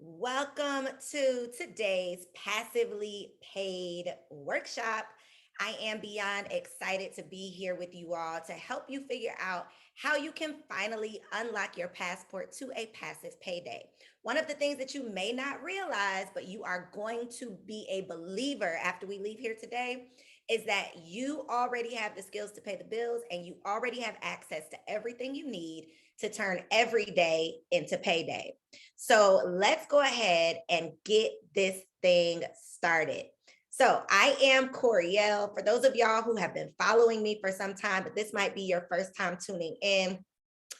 Welcome to today's Passively Paid workshop. I am beyond excited to be here with you all to help you figure out how you can finally unlock your passport to a passive payday. One of the things that you may not realize, but you are going to be a believer after we leave here today, is that you already have the skills to pay the bills and you already have access to everything you need to turn every day into payday. So let's go ahead and get this thing started. So I am Coriel. For those of y'all who have been following me for some time, but this might be your first time tuning in,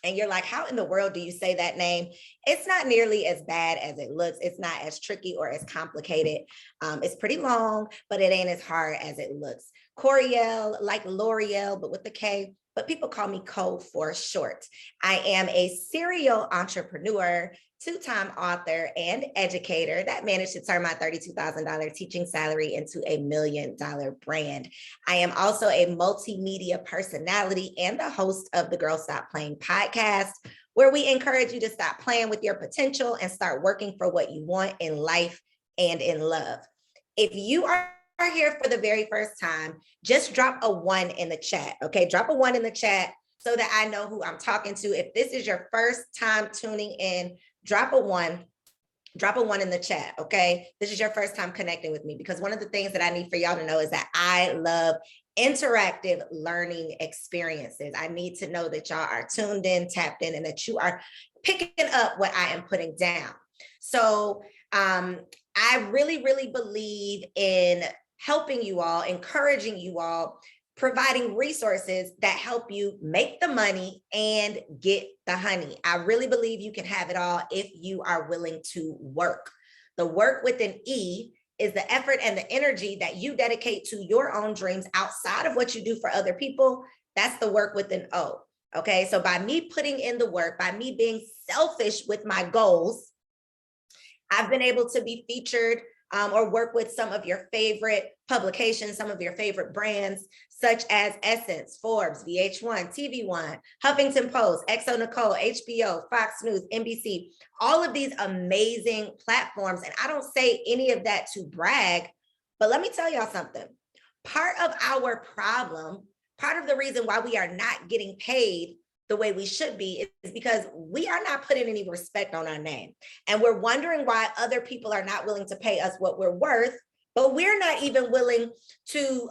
and you're like, how in the world do you say that name? It's not nearly as bad as it looks. It's not as tricky or as complicated. It's pretty long, but it ain't as hard as it looks. Coriel, like L'Oreal, but with the K, but people call me Co for short. I am a serial entrepreneur, two-time author and educator that managed to turn my $32,000 teaching salary into a $1 million brand. I am also a multimedia personality and the host of the Girl Stop Playing podcast, where we encourage you to stop playing with your potential and start working for what you want in life and in love. If you are here for the very first time, just drop a 1 in the chat, okay? Drop a 1 in the chat so that I know who I'm talking to. If this is your first time tuning in, drop a 1 in the chat, okay? This is your first time connecting with me, because one of the things that I need for y'all to know is that I love interactive learning experiences. I need to know that y'all are tuned in, tapped in, and that you are picking up what I am putting down. So I really, really believe in helping you all, encouraging you all, providing resources that help you make the money and get the honey. I really believe you can have it all if you are willing to work. The work with an E is the effort and the energy that you dedicate to your own dreams outside of what you do for other people. That's the work with an O. Okay, so by me putting in the work, by me being selfish with my goals, I've been able to be featured or work with some of your favorite publications, some of your favorite brands, such as Essence, Forbes, VH1, TV One, Huffington Post, XO Nicole, HBO, Fox News, NBC, all of these amazing platforms. And I don't say any of that to brag, but let me tell y'all something. Part of our problem, part of the reason why we are not getting paid the way we should be is because we are not putting any respect on our name. And we're wondering why other people are not willing to pay us what we're worth, but we're not even willing to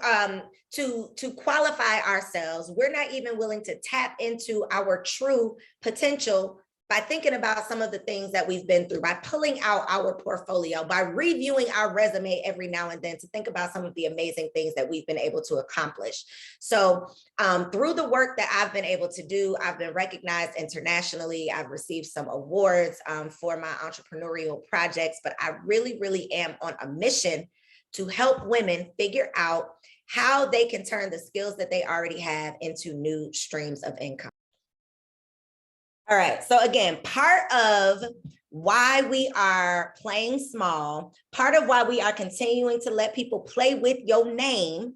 qualify ourselves. We're not even willing to tap into our true potential by thinking about some of the things that we've been through, by pulling out our portfolio, by reviewing our resume every now and then to think about some of the amazing things that we've been able to accomplish. So through the work that I've been able to do, I've been recognized internationally. I've received some awards for my entrepreneurial projects, but I really, really am on a mission to help women figure out how they can turn the skills that they already have into new streams of income. All right, so again, part of why we are playing small, part of why we are continuing to let people play with your name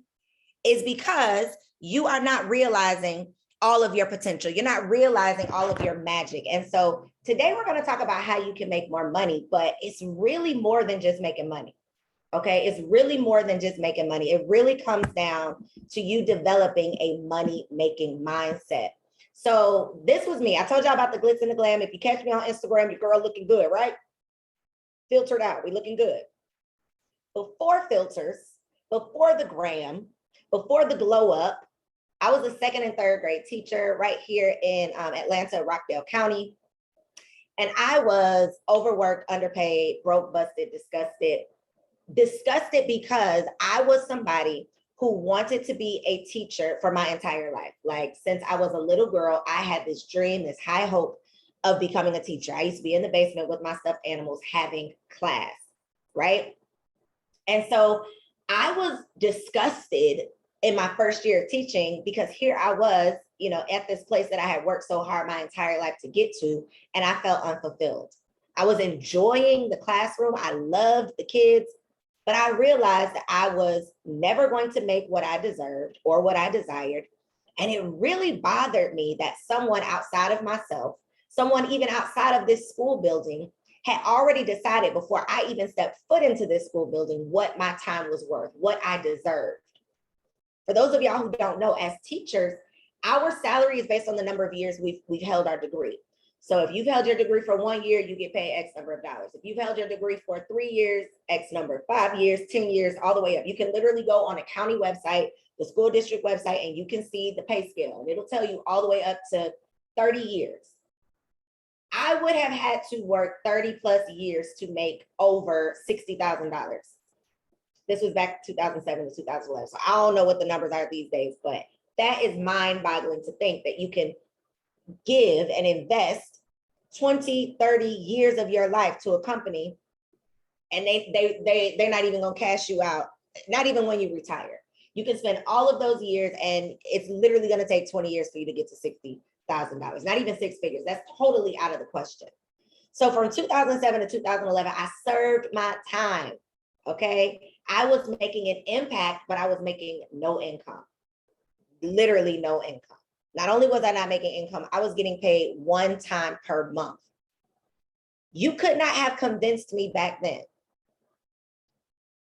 is because you are not realizing all of your potential. You're not realizing all of your magic. And so today we're going to talk about how you can make more money, but it's really more than just making money. Okay, it's really more than just making money. It really comes down to you developing a money-making mindset. So this was me. I told y'all about the glitz and the glam. If you catch me on Instagram, your girl looking good, right? Filtered out, we looking good. Before filters, before the gram, before the glow up, I was a 2nd and 3rd grade teacher right here in Atlanta, Rockdale County. And I was overworked, underpaid, broke, busted, disgusted because I was somebody who wanted to be a teacher for my entire life. Like since I was a little girl, I had this dream, this high hope of becoming a teacher. I used to be in the basement with my stuffed animals having class, right? And so I was disgusted in my first year of teaching because here I was, at this place that I had worked so hard my entire life to get to, and I felt unfulfilled. I was enjoying the classroom. I loved the kids. But I realized that I was never going to make what I deserved or what I desired. And it really bothered me that someone outside of myself, someone even outside of this school building, had already decided before I even stepped foot into this school building what my time was worth, what I deserved. For those of y'all who don't know, as teachers, our salary is based on the number of years we've held our degree. So if you've held your degree for 1 year, you get paid X number of dollars. If you've held your degree for 3 years, X number, 5 years, 10 years, all the way up. You can literally go on a county website, the school district website, and you can see the pay scale. And it'll tell you all the way up to 30 years. I would have had to work 30 plus years to make over $60,000. This was back 2007 to 2011. So I don't know what the numbers are these days, but that is mind boggling to think that you can give and invest 20, 30 years of your life to a company and they're not even gonna cash you out, not even when you retire. You can spend all of those years and it's literally gonna take 20 years for you to get to $60,000, not even six figures. That's totally out of the question. So from 2007 to 2011, I served my time, okay? I was making an impact, but I was making no income, literally no income. Not only was I not making income, I was getting paid one time per month. You could not have convinced me back then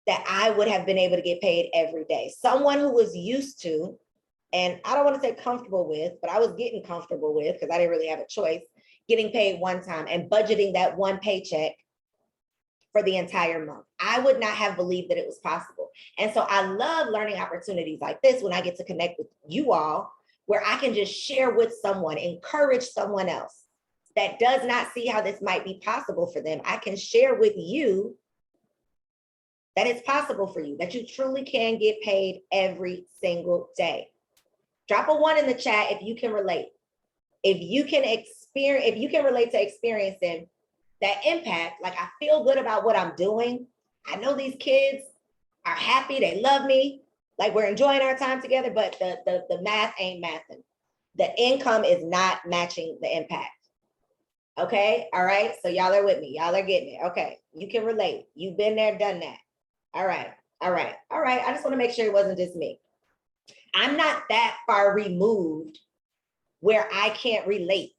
that I would have been able to get paid every day. Someone who was used to, and I don't want to say comfortable with, but I was getting comfortable with, because I didn't really have a choice, getting paid one time and budgeting that one paycheck for the entire month. I would not have believed that it was possible. And so I love learning opportunities like this when I get to connect with you all, where I can just share with someone, encourage someone else that does not see how this might be possible for them. I can share with you that it's possible for you, that you truly can get paid every single day. Drop a 1 in the chat if you can relate. If you can relate to experiencing that impact, like I feel good about what I'm doing. I know these kids are happy, they love me, like we're enjoying our time together, but the math ain't mathing. The income is not matching the impact. Okay, all right, so y'all are with me, y'all are getting it. Okay, you can relate, you've been there, done that. All right, all right, all right, I just wanna make sure it wasn't just me. I'm not that far removed where I can't relate.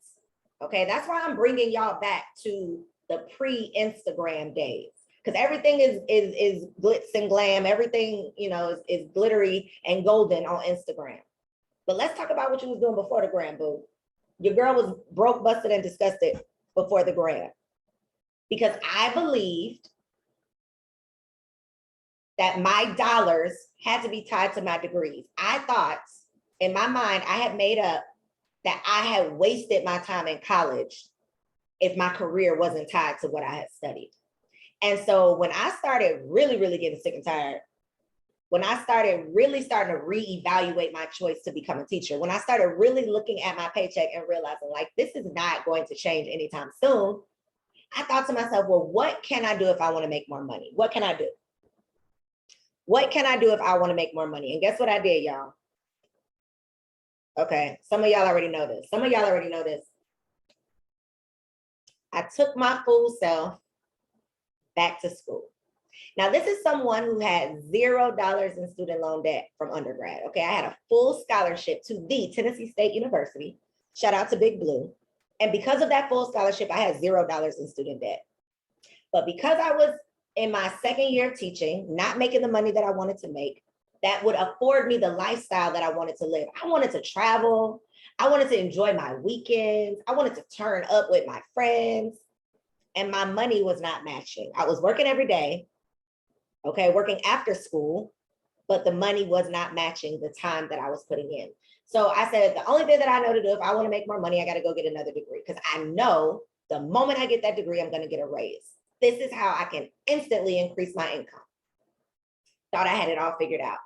Okay, that's why I'm bringing y'all back to the pre-Instagram days, because everything is glitz and glam. Everything, you know, is glittery and golden on Instagram. But let's talk about what you was doing before the gram, boo. Your girl was broke, busted, and disgusted before the gram, because I believed that my dollars had to be tied to my degrees. I thought in my mind, I had made up that I had wasted my time in college if my career wasn't tied to what I had studied. And so when I started really, really getting sick and tired, when I started really starting to reevaluate my choice to become a teacher, when I started really looking at my paycheck and realizing like, this is not going to change anytime soon, I thought to myself, well, what can I do if I want to make more money? What can I do? What can I do if I want to make more money? And guess what I did, y'all? Okay, some of y'all already know this. Some of y'all already know this. I took my full self back to school. Now, this is someone who had $0 in student loan debt from undergrad. Okay, I had a full scholarship to the Tennessee State University. Shout out to Big Blue. And because of that full scholarship, I had $0 in student debt. But because I was in my second year of teaching, not making the money that I wanted to make, that would afford me the lifestyle that I wanted to live. I wanted to travel. I wanted to enjoy my weekends. I wanted to turn up with my friends. And my money was not matching. I was working every day, okay, working after school, but the money was not matching the time that I was putting in. So I said, the only thing that I know to do, if I want to make more money, I got to go get another degree, because I know the moment I get that degree, I'm going to get a raise. This is how I can instantly increase my income. Thought I had it all figured out.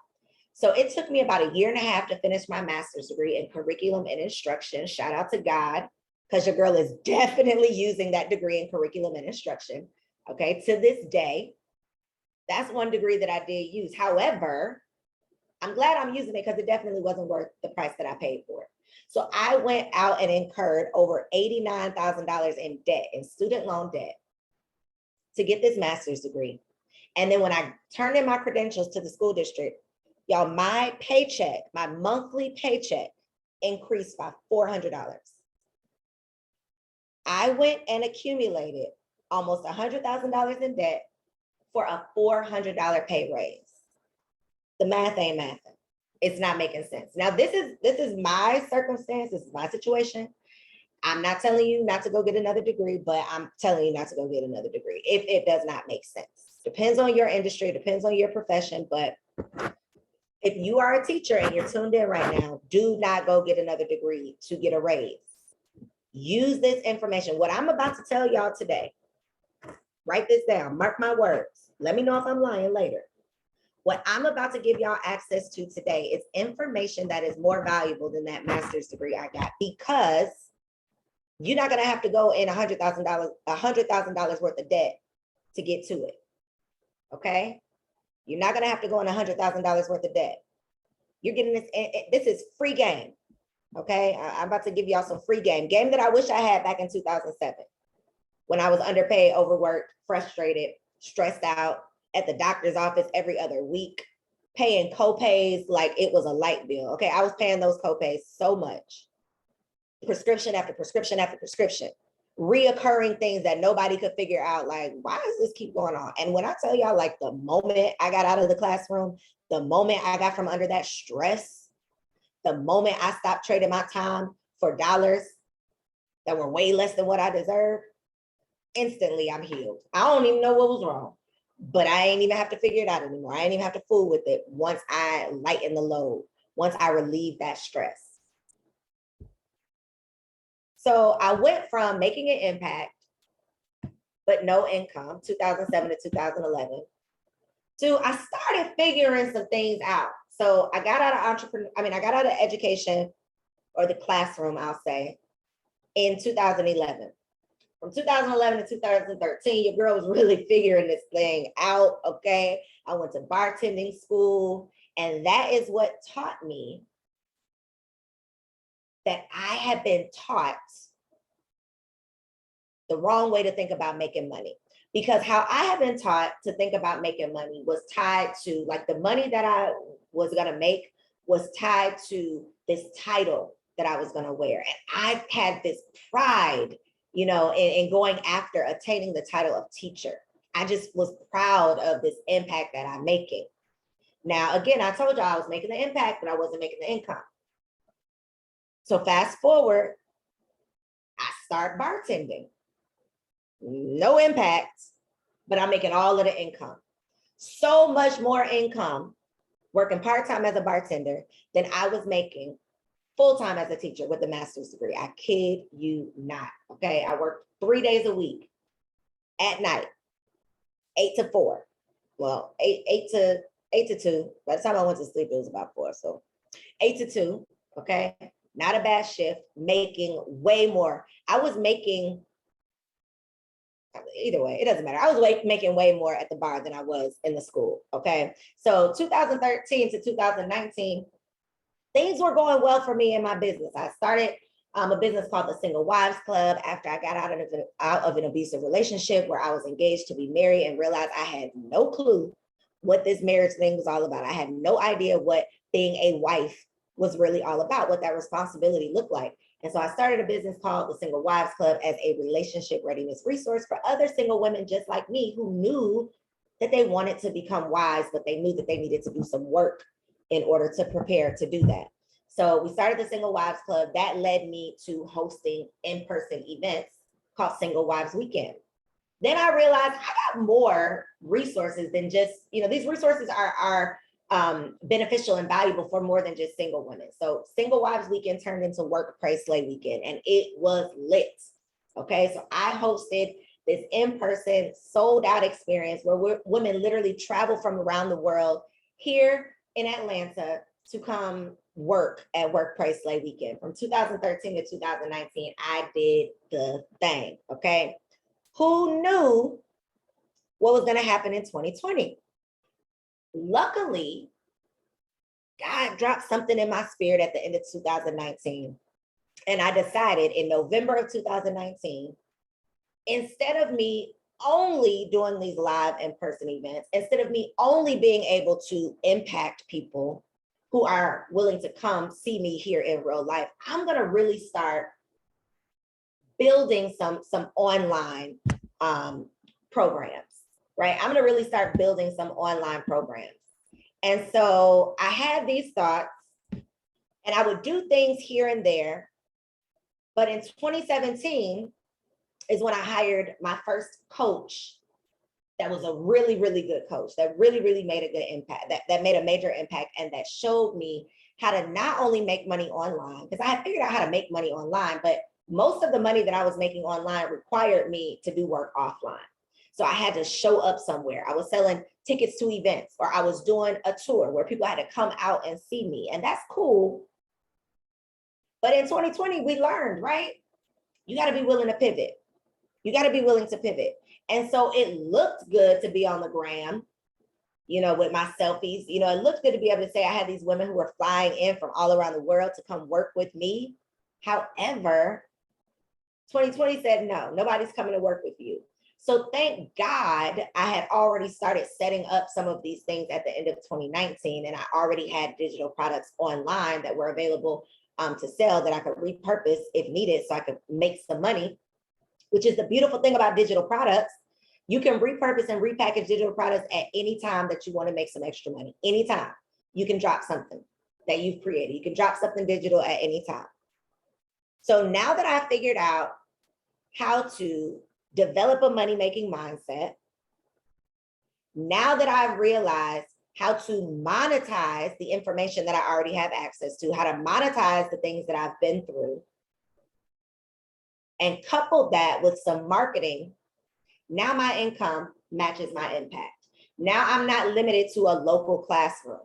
So it took me about 1.5 years to finish my master's degree in curriculum and instruction. Shout out to God, because your girl is definitely using that degree in curriculum and instruction. Okay, to this day, that's one degree that I did use. However, I'm glad I'm using it because it definitely wasn't worth the price that I paid for it. So I went out and incurred over $89,000 in debt, in student loan debt, to get this master's degree. And then when I turned in my credentials to the school district, y'all, my paycheck, my monthly paycheck increased by $400. I went and accumulated almost $100,000 in debt for a $400 pay raise. The math ain't mathing. It's not making sense. Now, this is my circumstance. This is my situation. I'm not telling you not to go get another degree, but I'm telling you not to go get another degree if it does not make sense. Depends on your industry, depends on your profession, but if you are a teacher and you're tuned in right now, do not go get another degree to get a raise. Use this information. What I'm about to tell y'all today, write this down, mark my words. Let me know if I'm lying later. What I'm about to give y'all access to today is information that is more valuable than that master's degree I got, because you're not going to have to go in $100,000 worth of debt to get to it. Okay? You're not going to have to go in $100,000 worth of debt. You're getting this. This is free game. Okay? I'm about to give y'all some free game that I wish I had back in 2007 when I was underpaid, overworked, frustrated, stressed out, at the doctor's office every other week, paying co-pays like it was a light bill. Okay, I was paying those co-pays so much. Prescription after prescription after prescription. Reoccurring things that nobody could figure out, like, why does this keep going on? And when I tell y'all, like, the moment I got out of the classroom, the moment I got from under that stress, the moment I stopped trading my time for dollars that were way less than what I deserved, instantly I'm healed. I don't even know what was wrong. But I ain't even have to figure it out anymore. I ain't even have to fool with it once I lighten the load, once I relieve that stress. So I went from making an impact, but no income, 2007 to 2011, to I started figuring some things out. So I got out of I got out of education, or the classroom, I'll say, in 2011. From 2011 to 2013, your girl was really figuring this thing out, okay? I went to bartending school, and that is what taught me that I had been taught the wrong way to think about making money. Because how I had been taught to think about making money was tied to, like, the money that I was gonna make was tied to this title that I was gonna wear. And I had this pride, you know, in going after attaining the title of teacher. I just was proud of this impact that I'm making. Now, again, I told you I was making the impact, but I wasn't making the income. So fast forward, I start bartending. No impact, but I'm making all of the income. So much more income working part-time as a bartender than I was making full-time as a teacher with a master's degree. I kid you not. Okay, I worked 3 days a week at night, 8 to 4. Well, 8 to 2. By the time I went to sleep, it was about 4. So 8 to 2. Okay, not a bad shift. Making way more. I was making, either way, it doesn't matter. I was making way more at the bar than I was in the school. Okay, so 2013 to 2019. Things were going well for me in my business. I started a business called the Single Wives Club after I got out of an abusive relationship where I was engaged to be married and realized I had no clue what this marriage thing was all about. I had no idea what being a wife was really all about, what that responsibility looked like. And so I started a business called the Single Wives Club as a relationship readiness resource for other single women just like me who knew that they wanted to become wives, but they knew that they needed to do some work in order to prepare to do that. So we started the Single Wives Club. That led me to hosting in-person events called Single Wives Weekend. Then I realized I got more resources than just, you know, these resources are beneficial and valuable for more than just single women. So Single Wives Weekend turned into Work, Pray, Slay Weekend, and it was lit. Okay, so I hosted this in-person sold out experience where women literally travel from around the world here in Atlanta to come work at Work, Pray, Slay Weekend. From 2013 to 2019, I did the thing, okay? Who knew what was gonna happen in 2020? Luckily, God dropped something in my spirit at the end of 2019. And I decided in November of 2019, instead of me only doing these live in-person events, instead of me only being able to impact people who are willing to come see me here in real life, I'm gonna really start building some online programs, right? I'm going to really start building some online programs. And so I had these thoughts and I would do things here and there. But in 2017 is when I hired my first coach that was a really, really good coach that really, really made a good impact, that made a major impact, and that showed me how to not only make money online, because I had figured out how to make money online, but most of the money that I was making online required me to do work offline. So I had to show up somewhere. I was selling tickets to events, or I was doing a tour where people had to come out and see me. And that's cool. But in 2020, we learned, right? You got to be willing to pivot. You got to be willing to pivot. And so it looked good to be on the gram, you know, with my selfies. You know, it looked good to be able to say I had these women who were flying in from all around the world to come work with me. However, 2020 said, no, nobody's coming to work with you. So thank God I had already started setting up some of these things at the end of 2019. And I already had digital products online that were available to sell that I could repurpose if needed so I could make some money, which is the beautiful thing about digital products. You can repurpose and repackage digital products at any time that you want to make some extra money. Anytime you can drop something that you've created. You can drop something digital at any time. So now that I figured out how to develop a money-making mindset, now that I've realized how to monetize the information that I already have access to, how to monetize the things that I've been through, and couple that with some marketing, now my income matches my impact. Now I'm not limited to a local classroom.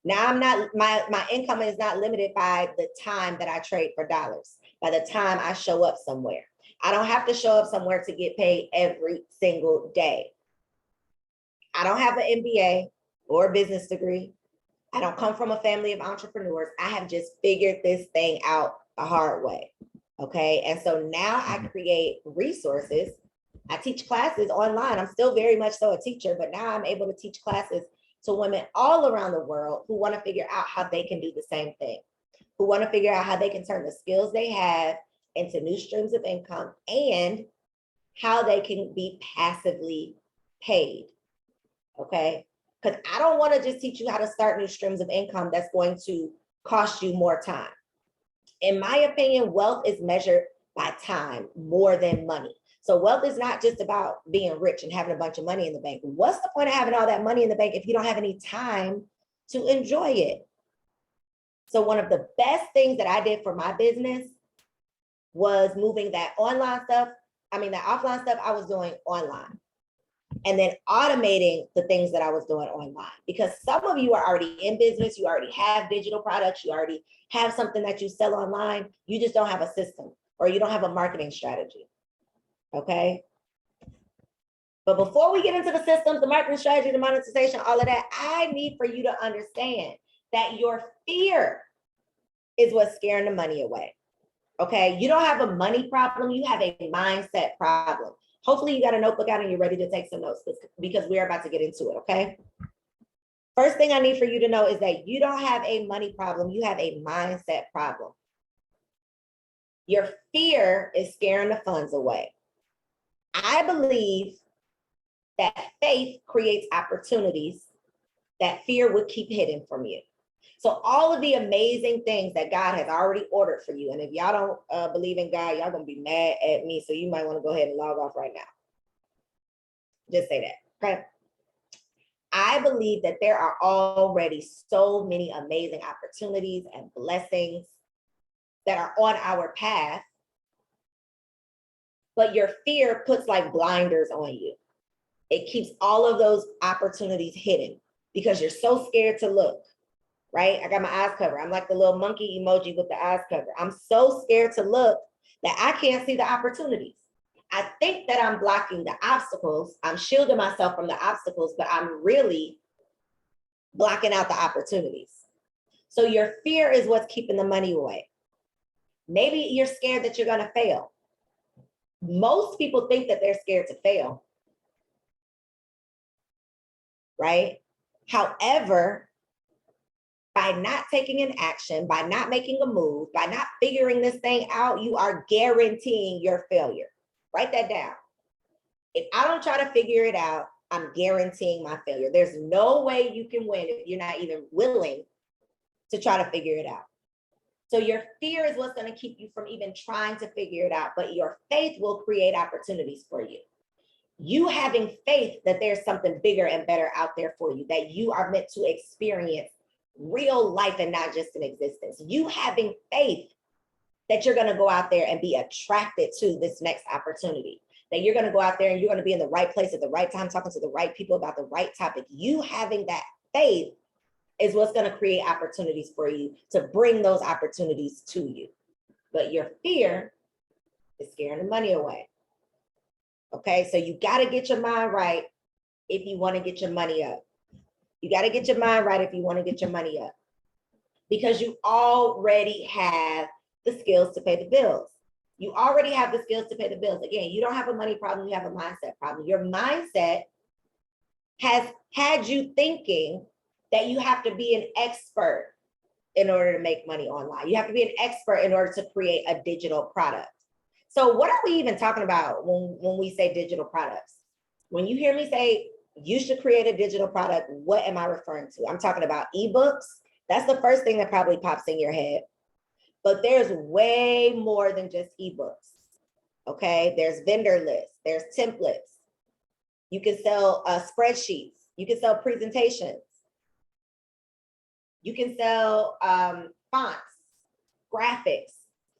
Now I'm not, my income is not limited by the time that I trade for dollars, by the time I show up somewhere. I don't have to show up somewhere to get paid every single day. I don't have an MBA or a business degree. I don't come from a family of entrepreneurs. I have just figured this thing out the hard way. Okay. And so now I create resources. I teach classes online. I'm still very much so a teacher, but now I'm able to teach classes to women all around the world who want to figure out how they can do the same thing, who want to figure out how they can turn the skills they have into new streams of income and how they can be passively paid. Okay. Because I don't want to just teach you how to start new streams of income that's going to cost you more time. In my opinion, wealth is measured by time more than money. So wealth is not just about being rich and having a bunch of money in the bank. What's the point of having all that money in the bank if you don't have any time to enjoy it? So one of the best things that I did for my business was moving that online stuff. I mean, that offline stuff I was doing online. And then automating the things that I was doing online. Because some of you are already in business, you already have digital products, you already have something that you sell online, you just don't have a system or you don't have a marketing strategy. Okay. But before we get into the systems, the marketing strategy, the monetization, all of that, I need for you to understand that your fear is what's scaring the money away. Okay. You don't have a money problem, you have a mindset problem. Hopefully you got a notebook out and you're ready to take some notes because we're about to get into it, okay? First thing I need for you to know is that you don't have a money problem, you have a mindset problem. Your fear is scaring the funds away. I believe that faith creates opportunities that fear would keep hidden from you. So all of the amazing things that God has already ordered for you, and if y'all don't believe in God, y'all gonna be mad at me, so you might want to go ahead and log off right now. Just say that, okay? I believe that there are already so many amazing opportunities and blessings that are on our path, but your fear puts like blinders on you. It keeps all of those opportunities hidden because you're so scared to look. Right? I got my eyes covered. I'm like the little monkey emoji with the eyes covered. I'm so scared to look that I can't see the opportunities. I think that I'm blocking the obstacles. I'm shielding myself from the obstacles, but I'm really blocking out the opportunities. So your fear is what's keeping the money away. Maybe you're scared that you're going to fail. Most people think that they're scared to fail. Right? However, by not taking an action, by not making a move, by not figuring this thing out, you are guaranteeing your failure. Write that down. If I don't try to figure it out, I'm guaranteeing my failure. There's no way you can win if you're not even willing to try to figure it out. So your fear is what's going to keep you from even trying to figure it out, but your faith will create opportunities for you. You having faith that there's something bigger and better out there for you, that you are meant to experience real life and not just an existence. You having faith that you're going to go out there and be attracted to this next opportunity, that you're going to go out there and you're going to be in the right place at the right time, talking to the right people about the right topic. You having that faith is what's going to create opportunities for you to bring those opportunities to you. But your fear is scaring the money away. Okay, so you got to get your mind right if you want to get your money up. You got to get your mind right if you want to get your money up, because you already have the skills to pay the bills. You already have the skills to pay the bills. Again, you don't have a money problem, you have a mindset problem. Your mindset has had you thinking that you have to be an expert in order to make money online. You have to be an expert in order to create a digital product. So what are we even talking about when we say digital products? When you hear me say you should create a digital product, what am I referring to? I'm talking about ebooks. That's the first thing that probably pops in your head. But there's way more than just ebooks. Okay, there's vendor lists, there's templates. You can sell spreadsheets. You can sell presentations. You can sell fonts, graphics,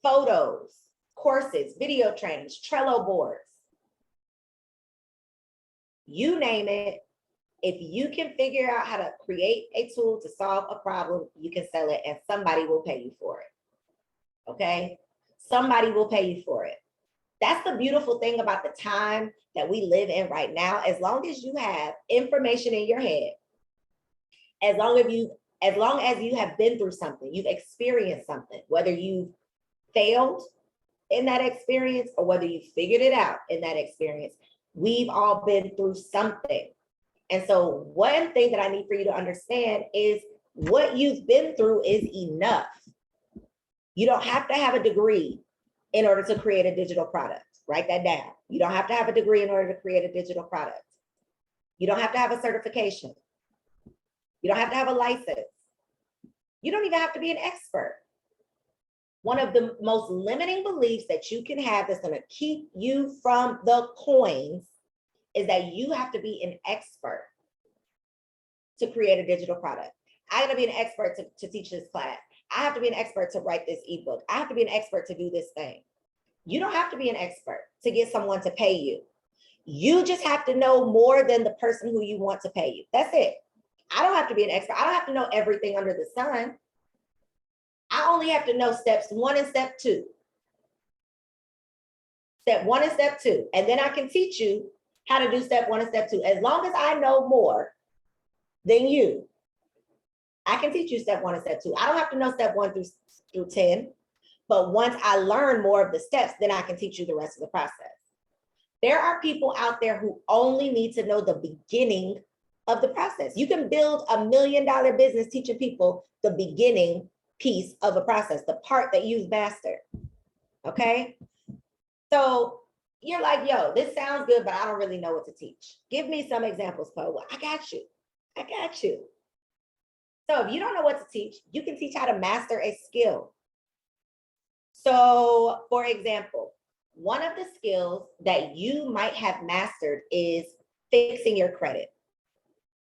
photos, courses, video trainings, Trello boards. You name it. If you can figure out how to create a tool to solve a problem, you can sell it and somebody will pay you for it. Okay? Somebody will pay you for it. That's the beautiful thing about the time that we live in right now. As long as you have information in your head, as long as you have been through something, you've experienced something, whether you've failed in that experience or whether you figured it out in that experience, we've all been through something. And so one thing that I need for you to understand is what you've been through is enough. You don't have to have a degree in order to create a digital product. Write that down. You don't have to have a degree in order to create a digital product. You don't have to have a certification. You don't have to have a license. You don't even have to be an expert. One of the most limiting beliefs that you can have that's going to keep you from the coins is that you have to be an expert to create a digital product. I got to be an expert to teach this class. I have to be an expert to write this ebook. I have to be an expert to do this thing. You don't have to be an expert to get someone to pay you. You just have to know more than the person who you want to pay you. That's it. I don't have to be an expert. I don't have to know everything under the sun. I only have to know steps 1 and step 2. Step 1 and step 2. And then I can teach you how to do step 1 and step 2. As long as I know more than you, I can teach you step 1 and step 2. I don't have to know step 1 through 10. But once I learn more of the steps, then I can teach you the rest of the process. There are people out there who only need to know the beginning of the process. You can build $1 million business teaching people the beginning piece of a process, the part that you've mastered. Okay? So you're like, yo, this sounds good, but I don't really know what to teach. Give me some examples, Poe. Well, I got you. I got you. So if you don't know what to teach, you can teach how to master a skill. So, for example, one of the skills that you might have mastered is fixing your credit.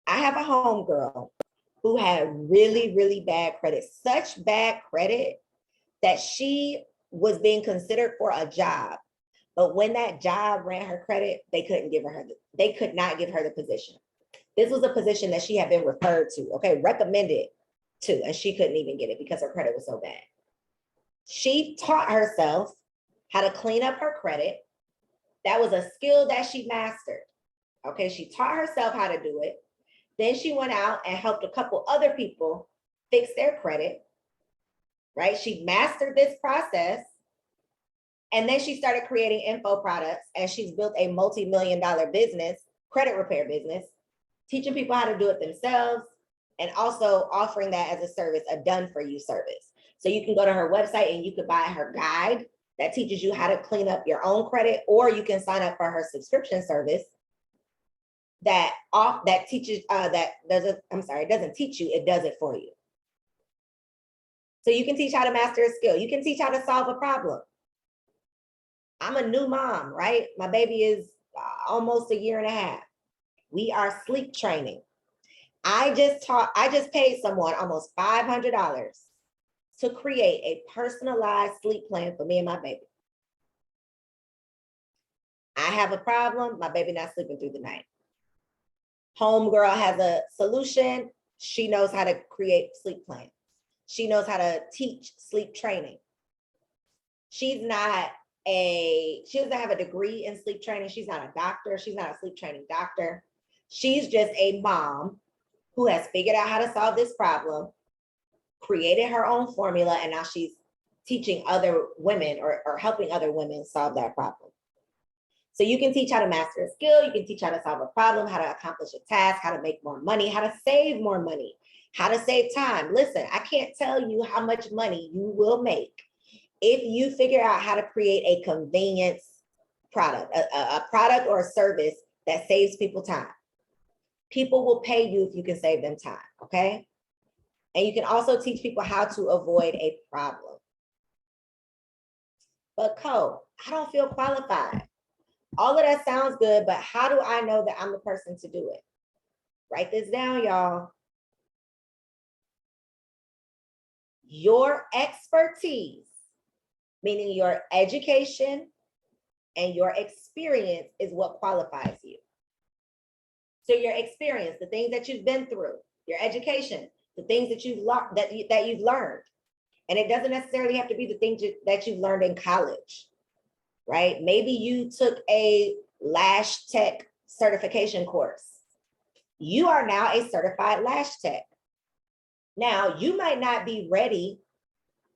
I have a homegirl who had really, really bad credit, such bad credit that she was being considered for a job. But when that job ran her credit, they could not give her the position. This was a position that she had been referred to, okay, recommended to, and she couldn't even get it because her credit was so bad. She taught herself how to clean up her credit. That was a skill that she mastered. Okay, she taught herself how to do it. Then she went out and helped a couple other people fix their credit, right? She mastered this process. And then she started creating info products, and she's built a multi-million-dollar business, credit repair business, teaching people how to do it themselves, and also offering that as a service, a done-for-you service. So you can go to her website and you could buy her guide that teaches you how to clean up your own credit, or you can sign up for her subscription service that teaches it doesn't teach you, it does it for you. So you can teach how to master a skill. You can teach how to solve a problem. I'm a new mom, right? My baby is almost 1.5 years. We are sleep training. I just paid someone almost $500 to create a personalized sleep plan for me and my baby. I have a problem, my baby not sleeping through the night. Homegirl has a solution. She knows how to create sleep plans. She knows how to teach sleep training. She doesn't have a degree in sleep training. She's not a doctor. She's not a sleep training doctor. She's just a mom who has figured out how to solve this problem, created her own formula, and now she's teaching other women or helping other women solve that problem. So you can teach how to master a skill, you can teach how to solve a problem, how to accomplish a task, how to make more money, how to save more money, how to save time. Listen, I can't tell you how much money you will make if you figure out how to create a convenience product, a product or a service that saves people time. People will pay you if you can save them time, okay? And you can also teach people how to avoid a problem. But I don't feel qualified. All of that sounds good, but how do I know that I'm the person to do it? Write this down, y'all. Your expertise, meaning your education and your experience, is what qualifies you. So your experience, the things that you've been through, your education, the things that you've learned. And it doesn't necessarily have to be the things that you've learned in college, right? Maybe you took a lash tech certification course. You are now a certified lash tech. Now, you might not be ready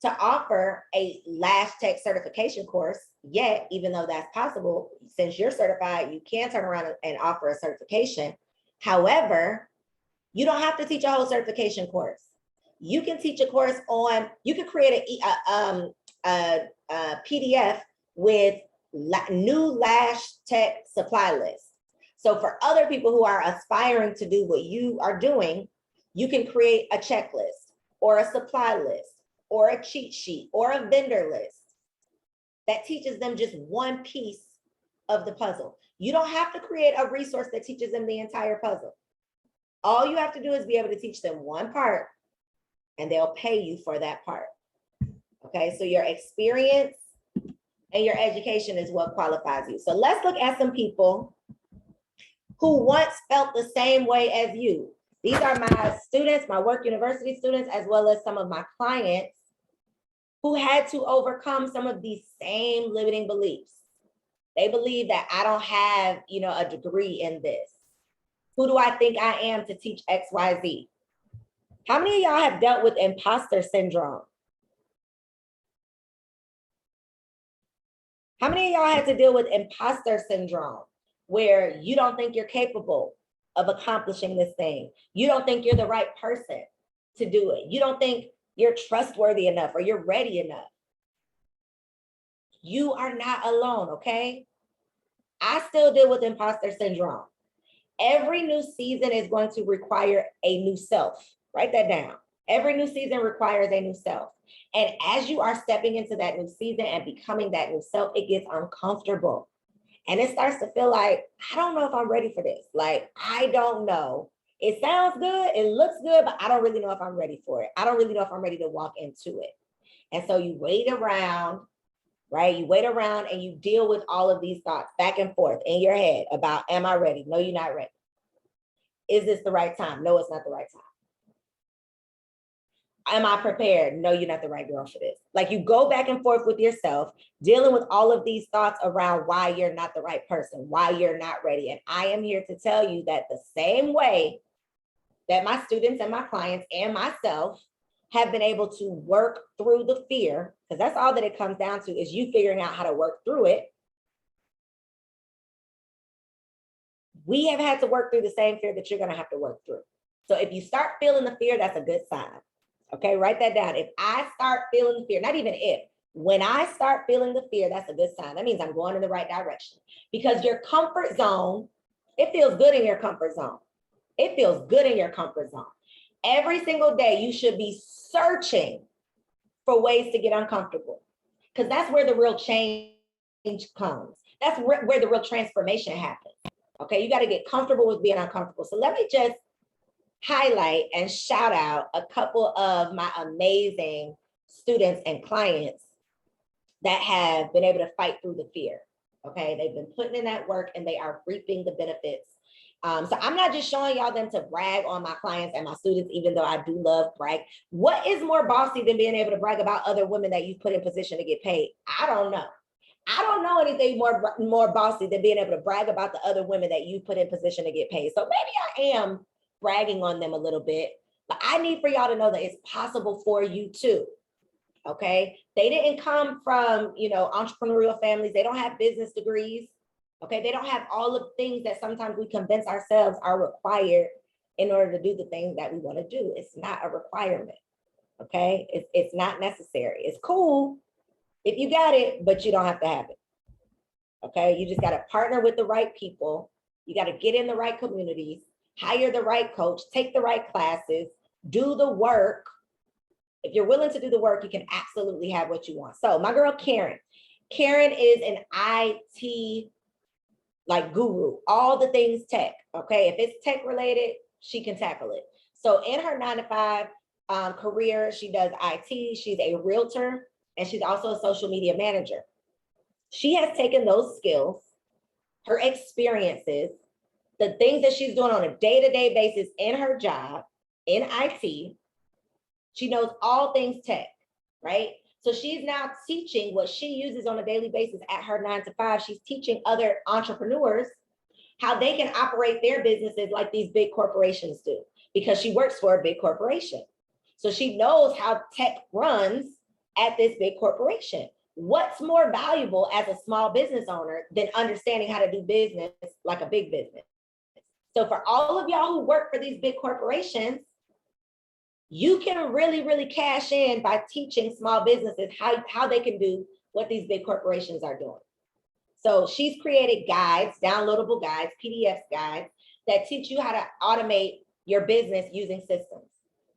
to offer a lash tech certification course yet, even though that's possible. Since you're certified, you can turn around and offer a certification. However, you don't have to teach a whole certification course. You can teach a course on, you can create a PDF with new lash tech supply list. So for other people who are aspiring to do what you are doing, you can create a checklist or a supply list or a cheat sheet or a vendor list that teaches them just one piece of the puzzle. You don't have to create a resource that teaches them the entire puzzle. All you have to do is be able to teach them one part, and they'll pay you for that part. Okay, so your experience and your education is what qualifies you. So let's look at some people who once felt the same way as you. These are my students, my work university students, as well as some of my clients who had to overcome some of these same limiting beliefs. They believe that I don't have, a degree in this. Who do I think I am to teach XYZ? How many of y'all have dealt with imposter syndrome? How many of y'all had to deal with imposter syndrome, where you don't think you're capable of accomplishing this thing? You don't think you're the right person to do it. You don't think you're trustworthy enough or you're ready enough. You are not alone, okay? I still deal with imposter syndrome. Every new season is going to require a new self. Write that down. Every new season requires a new self. And as you are stepping into that new season and becoming that new self, it gets uncomfortable. And it starts to feel like, I don't know if I'm ready for this. Like, I don't know. It sounds good. It looks good, but I don't really know if I'm ready for it. I don't really know if I'm ready to walk into it. And so you wait around, right? You wait around and you deal with all of these thoughts back and forth in your head about, am I ready? No, you're not ready. Is this the right time? No, it's not the right time. Am I prepared? No, you're not the right girl for this. Like, you go back and forth with yourself, dealing with all of these thoughts around why you're not the right person, why you're not ready. And I am here to tell you that the same way that my students and my clients and myself have been able to work through the fear, because that's all that it comes down to, is you figuring out how to work through it. We have had to work through the same fear that you're going to have to work through. So if you start feeling the fear, that's a good sign. Okay, write that down. If I start feeling the fear, not even if, When I start feeling the fear, that's a good sign. That means I'm going in the right direction, because your comfort zone, it feels good in your comfort zone. It feels good in your comfort zone. Every single day, you should be searching for ways to get uncomfortable, because that's where the real change comes. That's where the real transformation happens. Okay, you got to get comfortable with being uncomfortable. So let me just highlight and shout out a couple of my amazing students and clients that have been able to fight through the fear. Okay, they've been putting in that work and they are reaping the benefits. So I'm not just showing y'all them to brag on my clients and my students, even though I do love brag. What is more bossy than being able to brag about other women that you put in position to get paid? I don't know. I don't know anything more bossy than being able to brag about the other women that you put in position to get paid. So maybe I am bragging on them a little bit, but I need for y'all to know that it's possible for you too. Okay, they didn't come from, entrepreneurial families. They don't have business degrees. Okay, they don't have all the things that sometimes we convince ourselves are required in order to do the things that we want to do. It's not a requirement. Okay, it's not necessary. It's cool if you got it, but you don't have to have it. Okay, you just got to partner with the right people. You got to get in the right communities, hire the right coach, take the right classes, do the work. If you're willing to do the work, you can absolutely have what you want. So my girl, Karen is an IT guru, all the things tech. Okay, if it's tech related, she can tackle it. So in her 9-to-5 career, she does IT. She's a realtor and she's also a social media manager. She has taken those skills, her experiences, the things that she's doing on a day-to-day basis in her job in IT. She knows all things tech, right? So she's now teaching what she uses on a daily basis at her 9-to-5. She's teaching other entrepreneurs how they can operate their businesses like these big corporations do, because she works for a big corporation. So she knows how tech runs at this big corporation. What's more valuable as a small business owner than understanding how to do business like a big business? So for all of y'all who work for these big corporations, you can really, really cash in by teaching small businesses how they can do what these big corporations are doing. So she's created guides, downloadable guides, PDF guides that teach you how to automate your business using systems,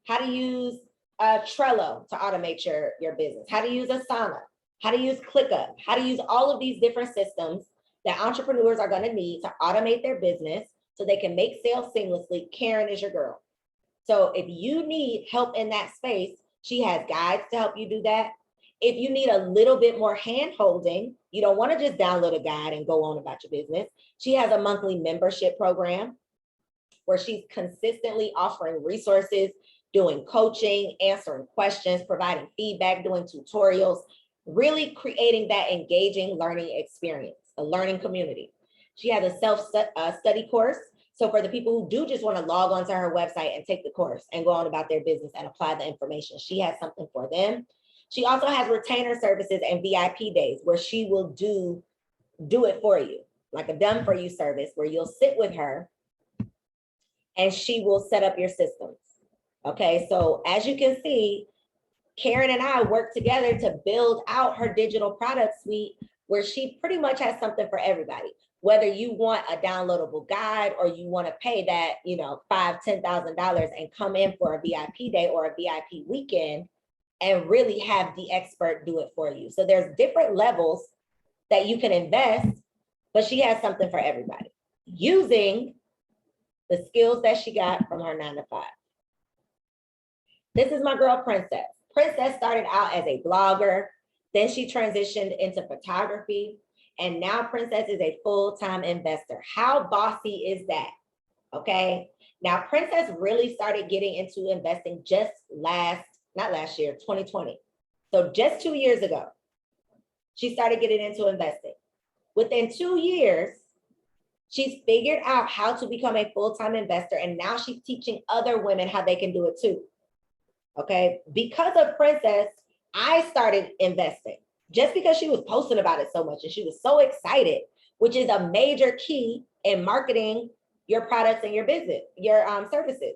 how to use Trello to automate your business, how to use Asana, how to use ClickUp, how to use all of these different systems that entrepreneurs are going to need to automate their business so they can make sales seamlessly. Karen is your girl. So if you need help in that space, she has guides to help you do that. If you need a little bit more hand holding, you don't want to just download a guide and go on about your business. She has a monthly membership program where she's consistently offering resources, doing coaching, answering questions, providing feedback, doing tutorials, really creating that engaging learning experience, a learning community. She has a self-study course. So for the people who do just want to log onto her website and take the course and go on about their business and apply the information, she has something for them. She also has retainer services and VIP days where she will do it for you, like a done for you service where you'll sit with her and she will set up your systems. Okay, so as you can see, Karen and I work together to build out her digital product suite where she pretty much has something for everybody. Whether you want a downloadable guide or you want to pay that, $5,000, $10,000 and come in for a VIP day or a VIP weekend and really have the expert do it for you. So there's different levels that you can invest, but she has something for everybody using the skills that she got from her 9-to-5. This is my girl, Princess. Princess started out as a blogger, then she transitioned into photography. And now Princess is a full-time investor. How bossy is that? Okay. Now Princess really started getting into investing just not last year, 2020. So just 2 years ago, she started getting into investing. Within 2 years, she's figured out how to become a full-time investor. And now she's teaching other women how they can do it too. Okay. Because of Princess, I started investing. Just because she was posting about it so much and she was so excited, which is a major key in marketing your products and your business, your services.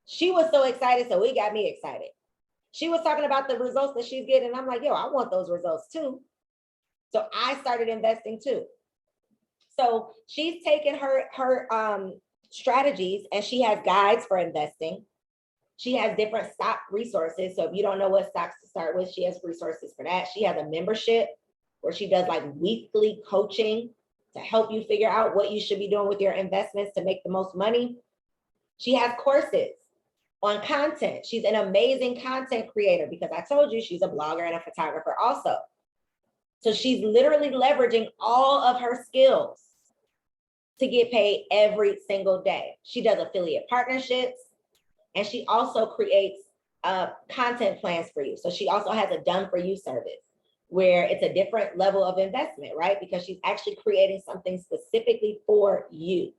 She was so excited, so it got me excited. She was talking about the results that she's getting. And I'm like, yo, I want those results too. So I started investing too. So she's taken her strategies, and she has guides for investing. She has different stock resources. So if you don't know what stocks to start with, she has resources for that. She has a membership where she does like weekly coaching to help you figure out what you should be doing with your investments to make the most money. She has courses on content. She's an amazing content creator because I told you she's a blogger and a photographer also. So she's literally leveraging all of her skills to get paid every single day. She does affiliate partnerships, and she also creates content plans for you. So she also has a done for you service where it's a different level of investment, right? Because she's actually creating something specifically for you.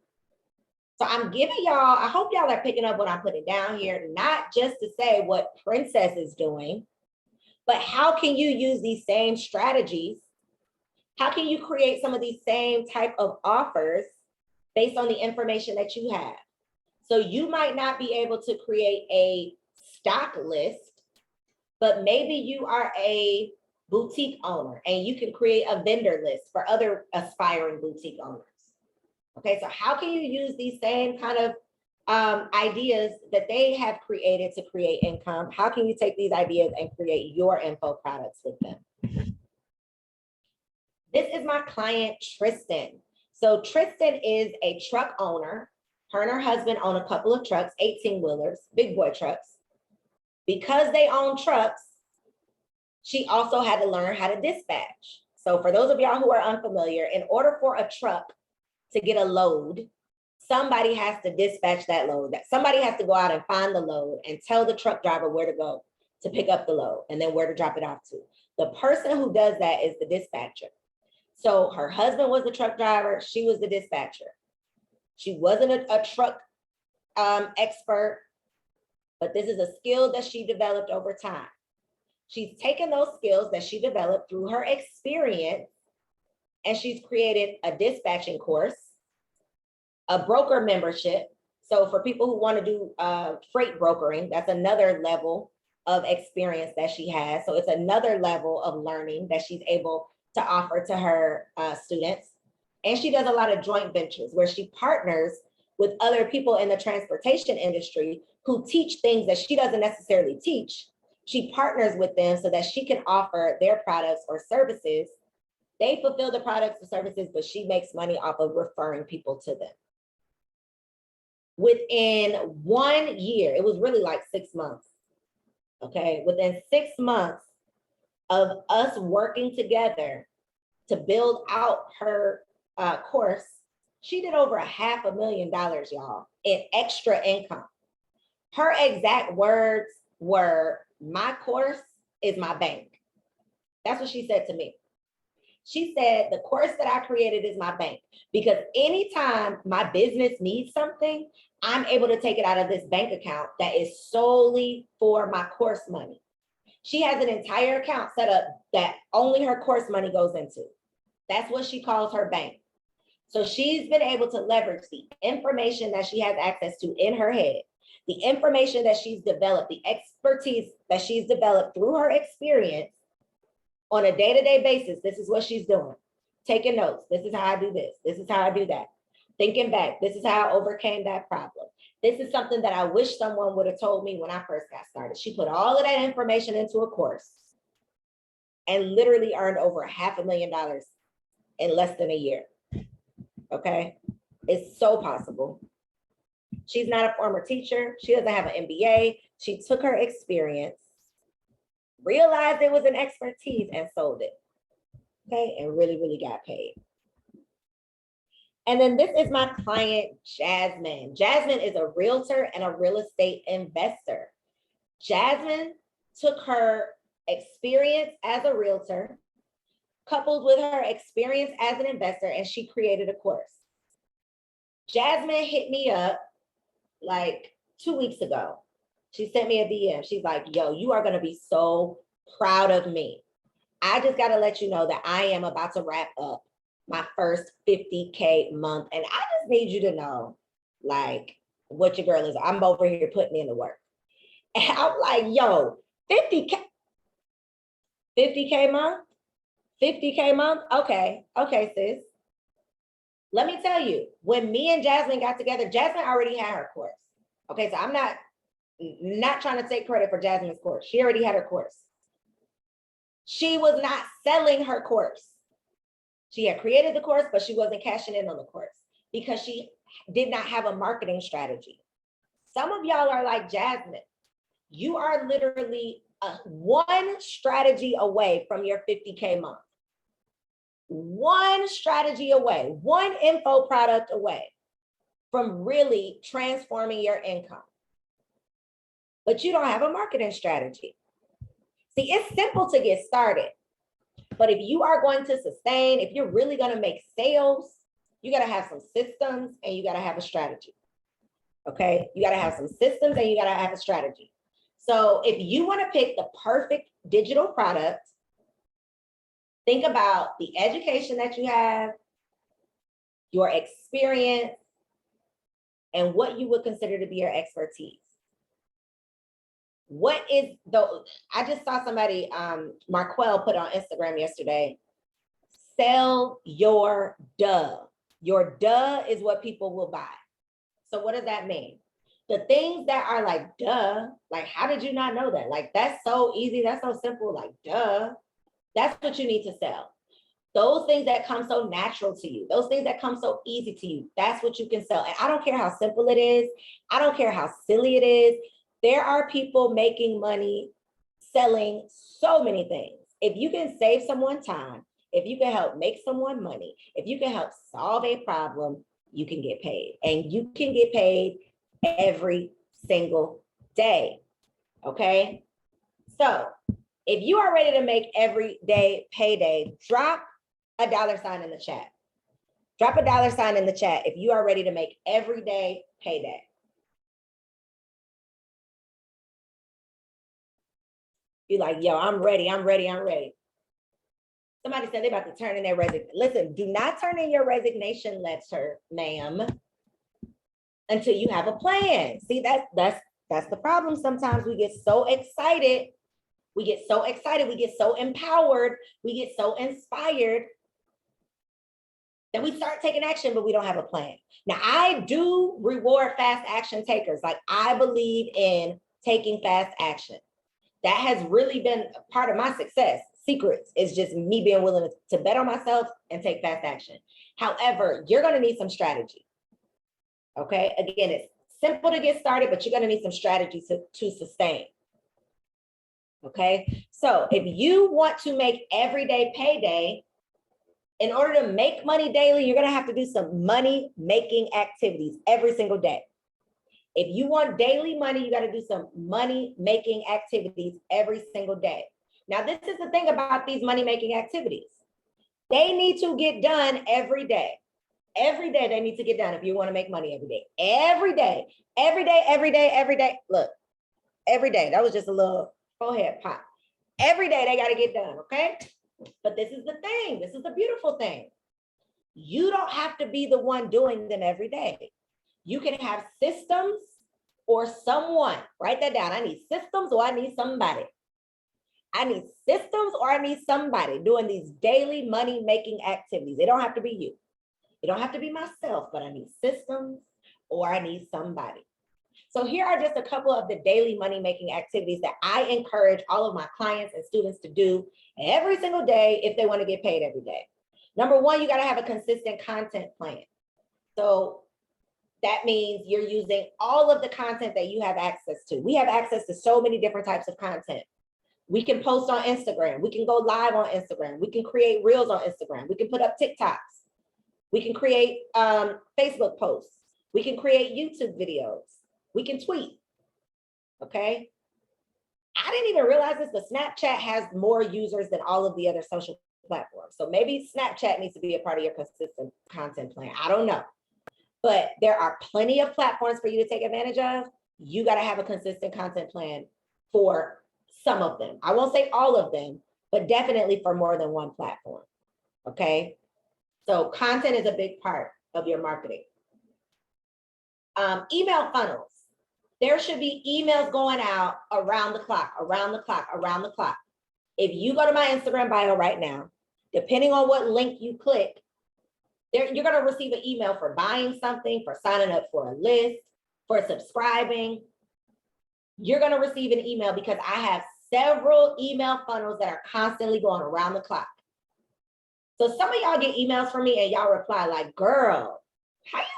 So I'm giving y'all, I hope y'all are picking up what I'm putting down here, not just to say what Princess is doing, but how can you use these same strategies? How can you create some of these same type of offers based on the information that you have? So you might not be able to create a stock list, but maybe you are a boutique owner and you can create a vendor list for other aspiring boutique owners. Okay, so how can you use these same kind of ideas that they have created to create income? How can you take these ideas and create your info products with them? This is my client, Tristan. So Tristan is a truck owner. Her and her husband own a couple of trucks, 18-wheelers, big boy trucks. Because they own trucks, she also had to learn how to dispatch. So for those of y'all who are unfamiliar, in order for a truck to get a load, somebody has to dispatch that load. Somebody has to go out and find the load and tell the truck driver where to go to pick up the load and then where to drop it off to. The person who does that is the dispatcher. So her husband was the truck driver. She was the dispatcher. She wasn't a truck expert, but this is a skill that she developed over time. She's taken those skills that she developed through her experience, and she's created a dispatching course, a broker membership. So for people who want to do freight brokering, that's another level of experience that she has. So it's another level of learning that she's able to offer to her students. And she does a lot of joint ventures where she partners with other people in the transportation industry who teach things that she doesn't necessarily teach. She partners with them so that she can offer their products or services. They fulfill the products and services, but she makes money off of referring people to them. Within 1 year, it was really like 6 months. Okay, within 6 months of us working together to build out her course, she did over $500,000, y'all, in extra income. Her exact words were, "My course is my bank." That's what she said to me. She said, "The course that I created is my bank, because anytime my business needs something, I'm able to take it out of this bank account that is solely for my course money." She has an entire account set up that only her course money goes into. That's what she calls her bank. So she's been able to leverage the information that she has access to in her head, the information that she's developed, the expertise that she's developed through her experience on a day-to-day basis. This is what she's doing. Taking notes. This is how I do this. This is how I do that. Thinking back. This is how I overcame that problem. This is something that I wish someone would have told me when I first got started. She put all of that information into a course and literally earned over $500,000 in less than a year. Okay, it's so possible. She's not a former teacher. She doesn't have an MBA. She took her experience, realized it was an expertise, and sold it. Okay, and really, really got paid. And then this is my client, Jasmine. Jasmine is a realtor and a real estate investor. Jasmine took her experience as a realtor, coupled with her experience as an investor, and she created a course. Jasmine hit me up like 2 weeks ago. She sent me a DM. She's like, "Yo, you are going to be so proud of me. I just got to let you know that I am about to wrap up my first 50K month. And I just need you to know, like, what your girl is. I'm over here putting in the work." And I'm like, "Yo, 50K, 50K month, 50K month. Okay, sis. Let me tell you, when me and Jasmine got together, Jasmine already had her course. Okay, so I'm not trying to take credit for Jasmine's course. She already had her course. She was not selling her course. She had created the course, but she wasn't cashing in on the course because she did not have a marketing strategy. Some of y'all are like Jasmine. You are literally one strategy away from your 50K month. One strategy away, one info product away from really transforming your income. But you don't have a marketing strategy. See, it's simple to get started. But if you are going to sustain, if you're really going to make sales, you got to have some systems and you got to have a strategy. Okay? You got to have some systems and you got to have a strategy. So if you want to pick the perfect digital product, think about the education that you have, your experience, and what you would consider to be your expertise. What is I just saw somebody, Marquel put on Instagram yesterday, sell your duh. Your duh is what people will buy. So what does that mean? The things that are like, duh, like, how did you not know that? Like, that's so easy, that's so simple, like, duh. That's what you need to sell. Those things that come so natural to you, those things that come so easy to you, that's what you can sell. And I don't care how simple it is. I don't care how silly it is. There are people making money selling so many things. If you can save someone time, if you can help make someone money, if you can help solve a problem, you can get paid. And you can get paid every single day. Okay? So if you are ready to make every day payday, drop a $sign in the chat. Drop a $sign in the chat if you are ready to make every day payday. You're like, yo, I'm ready. Somebody said they're about to turn in their resignation. Listen, do not turn in your resignation letter, ma'am, until you have a plan. See, that's the problem. Sometimes we get so excited. We get so empowered, we get so inspired that we start taking action, but we don't have a plan. Now, I do reward fast action takers. Like, I believe in taking fast action. That has really been part of my success. Secrets is just me being willing to bet on myself and take fast action. However, you're going to need some strategy. Okay. Again, it's simple to get started, but you're going to need some strategy to sustain. Okay. So if you want to make everyday payday, in order to make money daily, you're going to have to do some money making activities every single day. If you want daily money, you got to do some money making activities every single day. Now, this is the thing about these money making activities. They need to get done every day. Every day they need to get done if you want to make money every day. Every day, every day, every day, every day. Look, every day. That was just a little forehead pop. Every day they got to get done, okay? But this is the thing. This is the beautiful thing. You don't have to be the one doing them every day. You can have systems or someone. Write that down. I need systems or I need somebody. I need systems or I need somebody doing these daily money-making activities. They don't have to be you. It don't have to be myself, but I need systems or I need somebody. So here are just a couple of the daily money-making activities that I encourage all of my clients and students to do every single day if they want to get paid every day. Number one, you got to have a consistent content plan. So that means you're using all of the content that you have access to. We have access to so many different types of content. We can post on Instagram. We can go live on Instagram. We can create reels on Instagram. We can put up TikToks. We can create Facebook posts. We can create YouTube videos. We can tweet. Okay. I didn't even realize this, but Snapchat has more users than all of the other social platforms. So maybe Snapchat needs to be a part of your consistent content plan. I don't know. But there are plenty of platforms for you to take advantage of. You got to have a consistent content plan for some of them. I won't say all of them, but definitely for more than one platform. Okay. So content is a big part of your marketing. Email funnels. There should be emails going out around the clock, around the clock, around the clock. If you go to my Instagram bio right now, depending on what link you click, you're going to receive an email for buying something, for signing up for a list, for subscribing. You're going to receive an email because I have several email funnels that are constantly going around the clock. So some of y'all get emails from me and y'all reply like, girl, how you know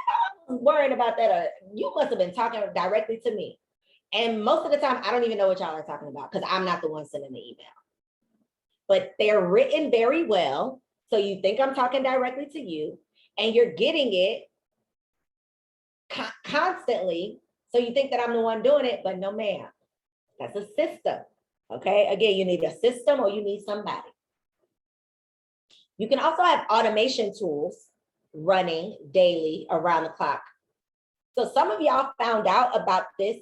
I was worried about that? Or you must have been talking directly to me. And most of the time, I don't even know what y'all are talking about because I'm not the one sending the email. But they're written very well. So you think I'm talking directly to you and you're getting it constantly. So you think that I'm the one doing it, but no, ma'am. That's a system. Okay. Again, you need a system or you need somebody. You can also have automation tools running daily around the clock. So some of y'all found out about this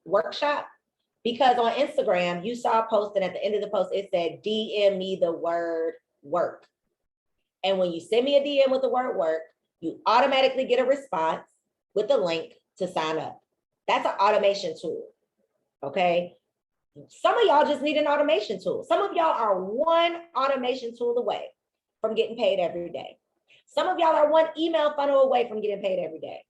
workshop because on Instagram, you saw a post and at the end of the post, it said, DM me the word work. And when you send me a DM with the word work, you automatically get a response with the link to sign up. That's an automation tool, okay? Some of y'all just need an automation tool. Some of y'all are one automation tool away from getting paid every day. Some of y'all are one email funnel away from getting paid every day.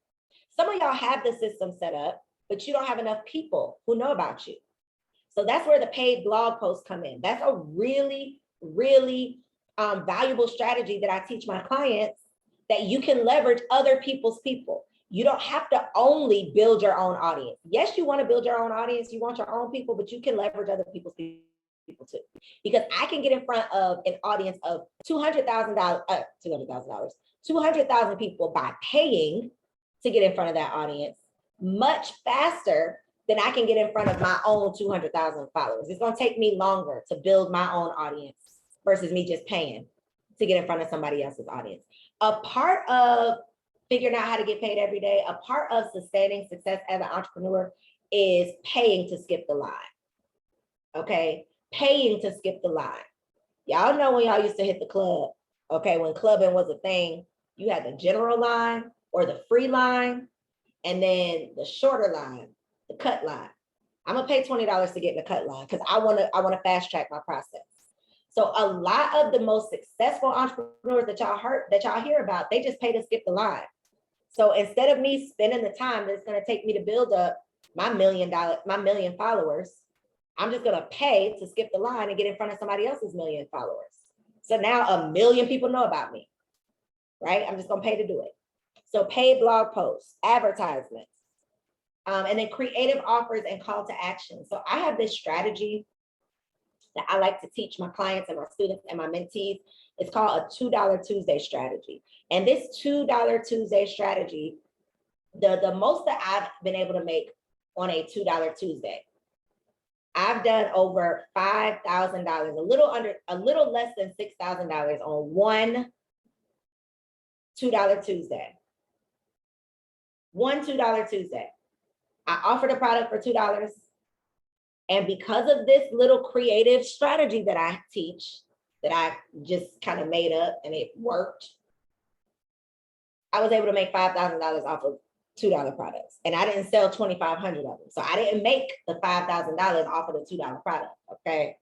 Some of y'all have the system set up, but you don't have enough people who know about you. So that's where the paid blog posts come in. That's a really, really valuable strategy that I teach my clients that you can leverage other people's people. You don't have to only build your own audience. Yes, you want to build your own audience. You want your own people, but you can leverage other people's people too. Because I can get in front of an audience of $200,000 people by paying to get in front of that audience much faster than I can get in front of my own 200,000 followers. It's going to take me longer to build my own audience versus me just paying to get in front of somebody else's audience. A part of figuring out how to get paid every day, a part of sustaining success as an entrepreneur is paying to skip the line. Okay, paying to skip the line. Y'all know when y'all used to hit the club, okay, when clubbing was a thing, you had the general line or the free line, and then the shorter line, the cut line. I'm gonna pay $20 to get in the cut line because I wanna fast track my process. So a lot of the most successful entrepreneurs that y'all hear about, they just pay to skip the line. So instead of me spending the time that's going to take me to build up my million followers, I'm just going to pay to skip the line and get in front of somebody else's million followers. So now 1 million people know about me, right? I'm just going to pay to do it. So paid blog posts, advertisements, and then creative offers and call to action. So I have this strategy that I like to teach my clients and my students and my mentees. It's called a $2 Tuesday strategy. And this $2 Tuesday strategy, the most that I've been able to make on a $2 Tuesday, I've done over $5,000, a little less than $6,000 on one $2 Tuesday. One $2 Tuesday. I offered a product for $2. And because of this little creative strategy that I teach, that I just kind of made up and it worked, I was able to make $5,000 off of $2 products. And I didn't sell 2,500 of them. So I didn't make the $5,000 off of the $2 product, okay?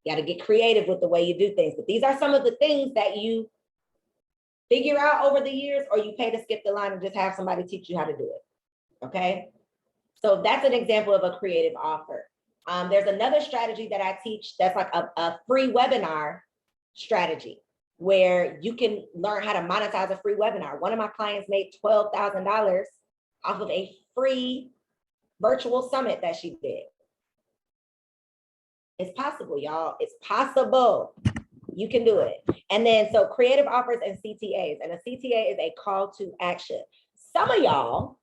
You got to get creative with the way you do things. But these are some of the things that you figure out over the years, or you pay to skip the line and just have somebody teach you how to do it, okay? So that's an example of a creative offer. There's another strategy that I teach that's like a free webinar strategy where you can learn how to monetize a free webinar. One of my clients made $12,000 off of a free virtual summit that she did. It's possible, y'all. It's possible. You can do it. And then, so creative offers and CTAs. And a CTA is a call to action. Some of y'all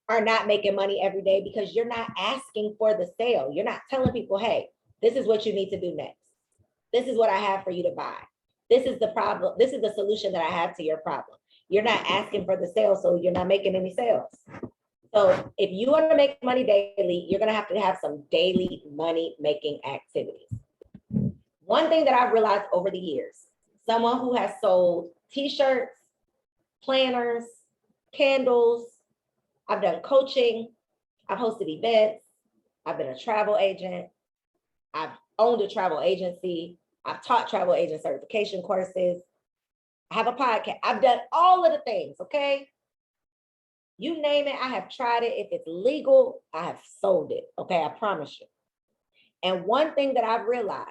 are not making money every day because you're not asking for the sale. You're not telling people, hey, this is what you need to do next. This is what I have for you to buy. This is the problem. This is the solution that I have to your problem. You're not asking for the sale, so you're not making any sales. So if you want to make money daily, you're going to have some daily money making activities. One thing that I've realized over the years, someone who has sold t-shirts, planners, candles, I've done coaching, I've hosted events. I've been a travel agent. I've owned a travel agency. I've taught travel agent certification courses. I have a podcast. I've done all of the things, okay? You name it, I have tried it. If it's legal, I have sold it, okay? I promise you. And one thing that I've realized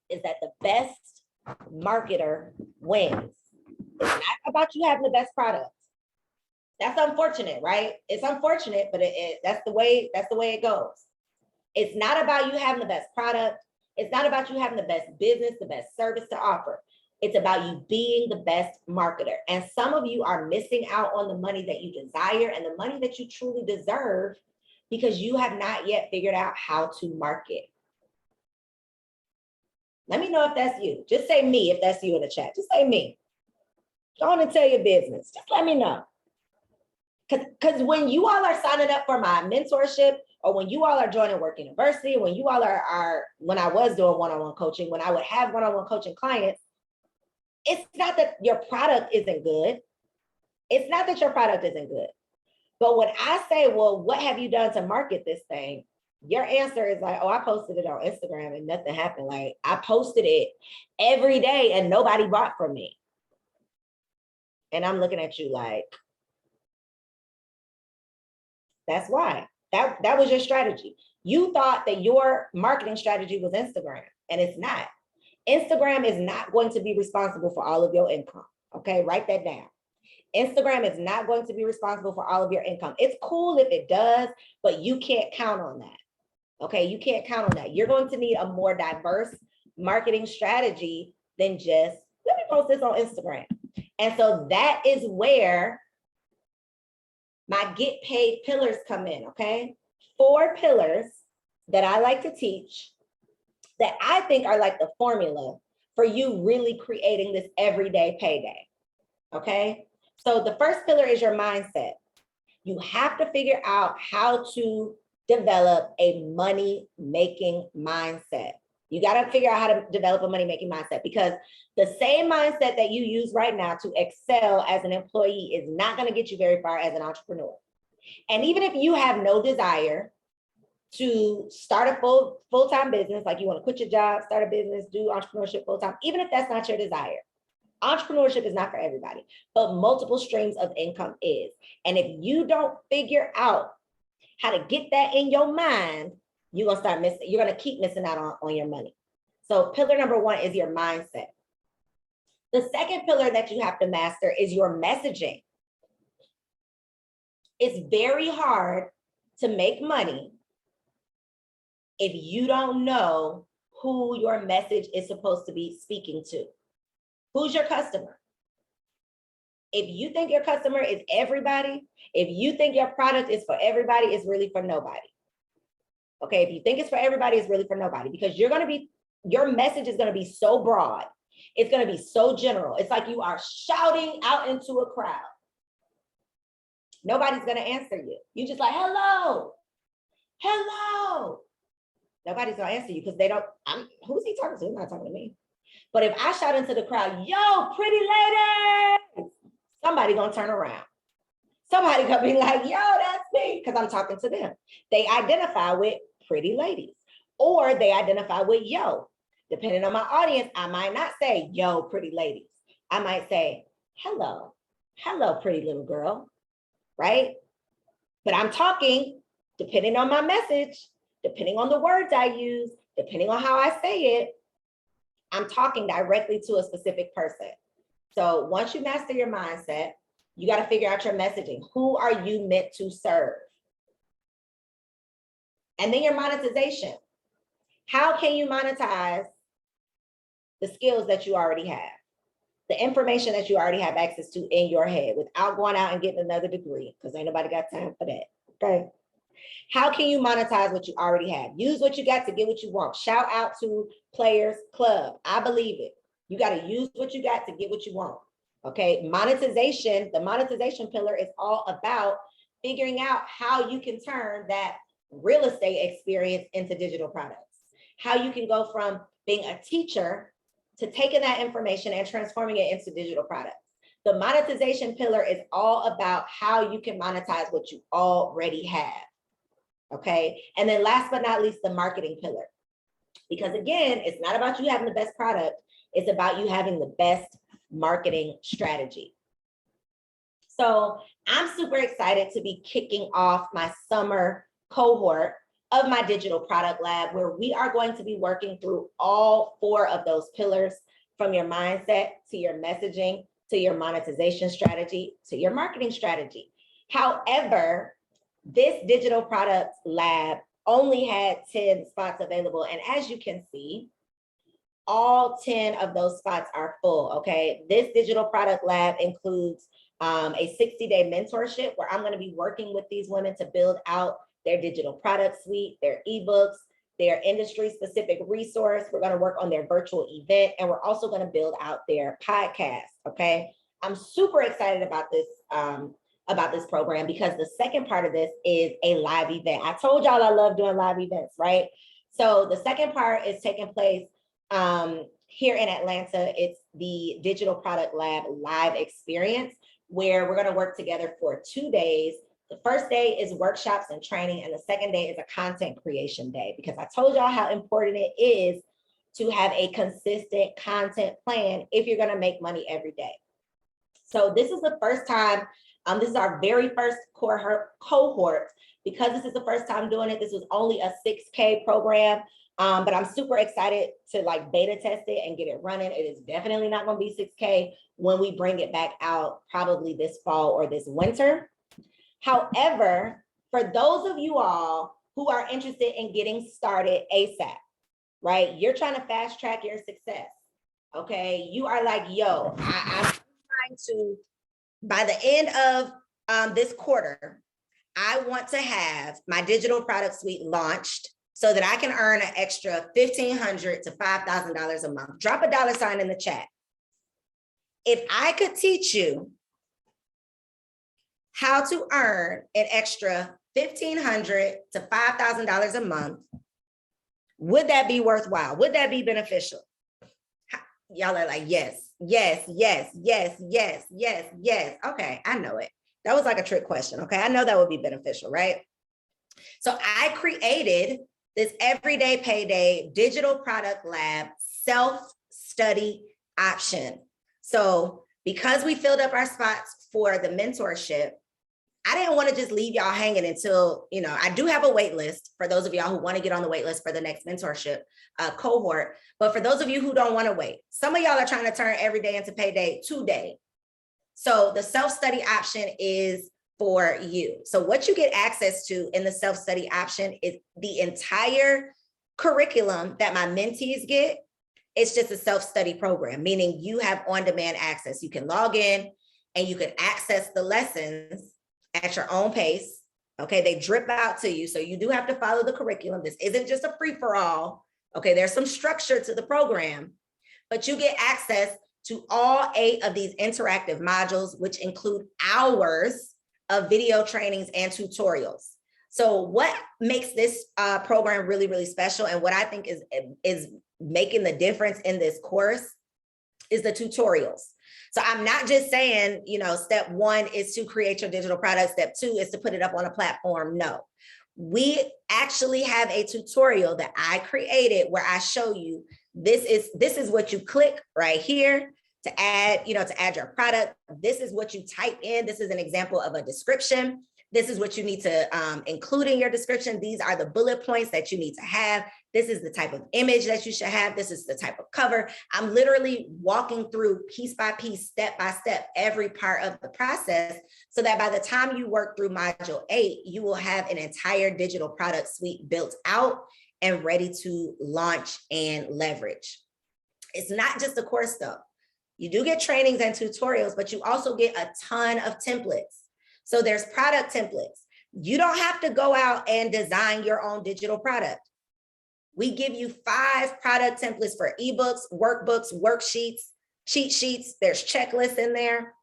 is that the best marketer wins. It's not about you having the best product. That's unfortunate, right? It's unfortunate, but that's the way it goes. It's not about you having the best product. It's not about you having the best business, the best service to offer. It's about you being the best marketer. And some of you are missing out on the money that you desire and the money that you truly deserve because you have not yet figured out how to market. Let me know if that's you. Just say me if that's you in the chat. Just say me. Go on and tell your business. Just let me know. Because when you all are signing up for my mentorship, or when you all are joining Work University, when you all are when I was doing one-on-one coaching, when I would have one-on-one coaching clients, it's not that your product isn't good. It's not that your product isn't good. But when I say, well, what have you done to market this thing? Your answer is like, oh, I posted it on Instagram and nothing happened. Like, I posted it every day and nobody bought from me. And I'm looking at you like, that's why. That was your strategy. You thought that your marketing strategy was Instagram, and it's not. Instagram is not going to be responsible for all of your income. Okay, write that down. Instagram is not going to be responsible for all of your income. It's cool if it does, but you can't count on that. Okay, you can't count on that. You're going to need a more diverse marketing strategy than just, let me post this on Instagram. And so that is where my get paid pillars come in, okay? 4 pillars that I like to teach that I think are like the formula for you really creating this everyday payday, okay? So the first pillar is your mindset. You have to figure out how to develop a money-making mindset. You got to figure out how to develop a money-making mindset, because the same mindset that you use right now to excel as an employee is not going to get you very far as an entrepreneur. And even if you have no desire to start a full-time business, like you want to quit your job, start a business, do entrepreneurship full-time, even if that's not your desire, entrepreneurship is not for everybody, but multiple streams of income is. And if you don't figure out how to get that in your mind, you're going to start missing, you're going to keep missing out on your money. So pillar number 1 is your mindset. The second pillar that you have to master is your messaging. It's very hard to make money if you don't know who your message is supposed to be speaking to. Who's your customer? If you think your customer is everybody, if you think your product is for everybody, it's really for nobody. Okay, if you think it's for everybody, it's really for nobody, because your message is going to be so broad. It's going to be so general. It's like you are shouting out into a crowd. Nobody's going to answer you. You just like, hello, hello. Nobody's going to answer you because they don't, who's he talking to? He's not talking to me. But if I shout into the crowd, yo, pretty lady, somebody going to turn around. Somebody going to be like, yo, that's me, because I'm talking to them. They identify with pretty ladies, or they identify with yo. Depending on my audience, I might not say, yo, pretty ladies. I might say, hello, pretty little girl, right? But I'm talking, depending on my message, depending on the words I use, depending on how I say it, I'm talking directly to a specific person. So once you master your mindset, you got to figure out your messaging. Who are you meant to serve? And then your monetization. How can you monetize the skills that you already have? The information that you already have access to in your head without going out and getting another degree, because ain't nobody got time for that, okay? How can you monetize what you already have? Use what you got to get what you want. Shout out to Players Club. I believe it. You got to use what you got to get what you want, okay? Monetization, the monetization pillar is all about figuring out how you can turn that real estate experience into digital products. How you can go from being a teacher to taking that information and transforming it into digital products. The monetization pillar is all about how you can monetize what you already have. Okay. And then last but not least, the marketing pillar. Because again, it's not about you having the best product, it's about you having the best marketing strategy. So I'm super excited to be kicking off my summer cohort of my digital product lab, where we are going to be working through all 4 of those pillars, from your mindset to your messaging to your monetization strategy to your marketing strategy. However, this digital product lab only had 10 spots available. And as you can see, all 10 of those spots are full, okay? This digital product lab includes a 60-day mentorship where I'm gonna be working with these women to build out their digital product suite, their ebooks, their industry-specific resource. We're gonna work on their virtual event, and we're also gonna build out their podcast, okay? I'm super excited about this program, because the second part of this is a live event. I told y'all I love doing live events, right? So the second part is taking place here in Atlanta. It's the Digital Product Lab live experience, where we're going to work together for 2 days. The first day is workshops and training, and the second day is a content creation day, because I told y'all how important it is to have a consistent content plan if you're going to make money every day. So this is the first time, this is our very first cohort. Because this is the first time doing it, this was only a 6K program, but I'm super excited to like beta test it and get it running. It is definitely not going to be 6K when we bring it back out, probably this fall or this winter. However, for those of you all who are interested in getting started ASAP, right? You're trying to fast track your success, okay? You are like, yo, I'm trying to, by the end of this quarter, I want to have my digital product suite launched so that I can earn an extra $1,500 to $5,000 a month. Drop a $ in the chat. If I could teach you how to earn an extra $1,500 to $5,000 a month, would that be worthwhile? Would that be beneficial? Y'all are like, yes, yes, yes, yes, yes, yes, yes. Okay, I know it. That was like a trick question. Okay, I know that would be beneficial, right? So I created this everyday payday digital product lab self-study option. So because we filled up our spots for the mentorship, I didn't want to just leave y'all hanging until, I do have a wait list for those of y'all who want to get on the wait list for the next mentorship cohort. But for those of you who don't want to wait, some of y'all are trying to turn every day into payday today. So the self-study option is for you. So what you get access to in the self-study option is the entire curriculum that my mentees get. It's just a self-study program, meaning you have on-demand access. You can log in and you can access the lessons at your own pace. Okay, they drip out to you. So you do have to follow the curriculum. This isn't just a free-for-all. Okay, there's some structure to the program, but you get access to all 8 of these interactive modules, which include hours of video trainings and tutorials. So what makes this program really, really special, and what I think is making the difference in this course, is the tutorials. So I'm not just saying, step 1 is to create your digital product. Step 2 is to put it up on a platform. No, we actually have a tutorial that I created where I show you, this is what you click right here to add, to add your product. This is what you type in. This is an example of a description. This is what you need to include in your description. These are the bullet points that you need to have. This is the type of image that you should have. This is the type of cover. I'm literally walking through piece by piece, step by step, every part of the process, so that by the time you work through module 8, you will have an entire digital product suite built out and ready to launch and leverage. It's not just a course though. You do get trainings and tutorials, but you also get a ton of templates. So there's product templates. You don't have to go out and design your own digital product. We give you 5 product templates for ebooks, workbooks, worksheets, cheat sheets. There's checklists in there,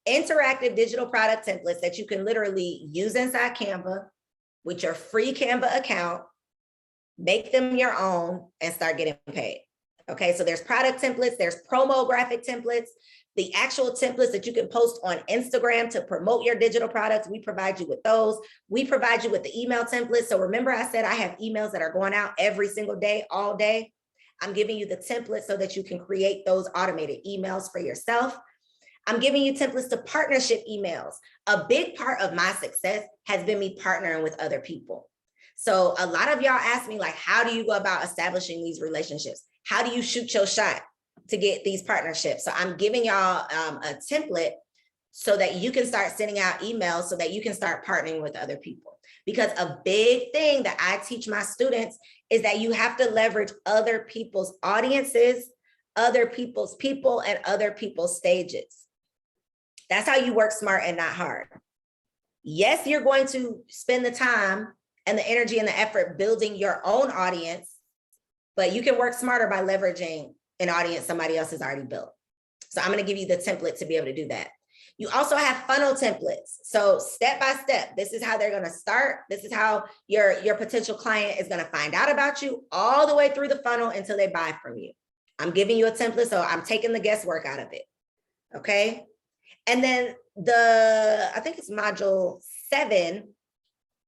interactive digital product templates that you can literally use inside Canva with your free Canva account, make them your own, and start getting paid. Okay, so there's product templates, there's promo graphic templates, The actual templates that you can post on Instagram to promote your digital products, we provide you with those. We provide you with the email templates. So remember I said I have emails that are going out every single day, all day. I'm giving you the template so that you can create those automated emails for yourself. I'm giving you templates to partnership emails. A big part of my success has been me partnering with other people. So a lot of y'all ask me, like, how do you go about establishing these relationships? How do you shoot your shot to get these partnerships? So I'm giving y'all a template so that you can start sending out emails so that you can start partnering with other people. Because a big thing that I teach my students is that you have to leverage other people's audiences, other people's people, and other people's stages. That's how you work smart and not hard. Yes, you're going to spend the time and the energy and the effort building your own audience, but you can work smarter by leveraging an audience somebody else has already built. So I'm going to give you the template to be able to do that. You also have funnel templates. So step by step, this is how they're going to start. This is how your potential client is going to find out about you all the way through the funnel until they buy from you. I'm giving you a template, so I'm taking the guesswork out of it. Okay. And then I think it's module 7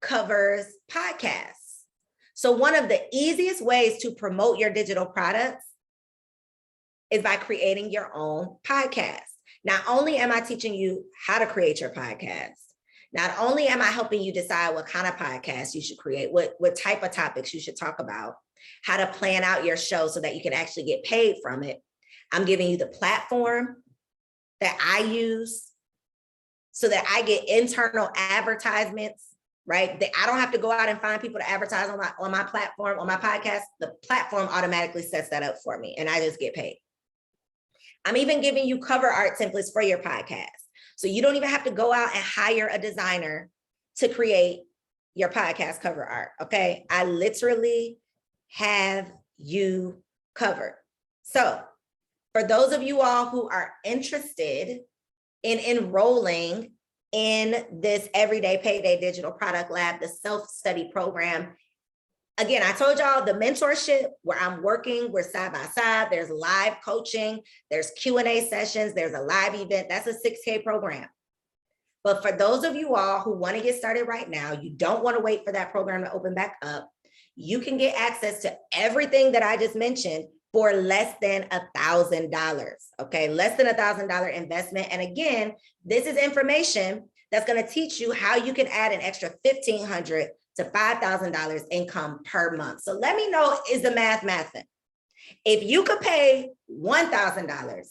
covers podcasts. So one of the easiest ways to promote your digital products is by creating your own podcast. Not only am I teaching you how to create your podcast, not only am I helping you decide what kind of podcast you should create, what type of topics you should talk about, how to plan out your show so that you can actually get paid from it. I'm giving you the platform that I use so that I get internal advertisements, right? That I don't have to go out and find people to advertise on my platform, on my podcast. The platform automatically sets that up for me and I just get paid. I'm even giving you cover art templates for your podcast. So you don't even have to go out and hire a designer to create your podcast cover art, okay? I literally have you covered. So for those of you all who are interested in enrolling in this Everyday Payday Digital Product Lab, the self-study program, again, I told y'all the mentorship where I'm working, we're side by side, there's live coaching, there's Q&A sessions, there's a live event, that's a 6K program. But for those of you all who want to get started right now, you don't want to wait for that program to open back up, you can get access to everything that I just mentioned for less than $1,000, okay? Less than $1,000 investment. And again, this is information that's going to teach you how you can add an extra $1,500 to $5,000 income per month. So let me know, is the math mathing? If you could pay $1,000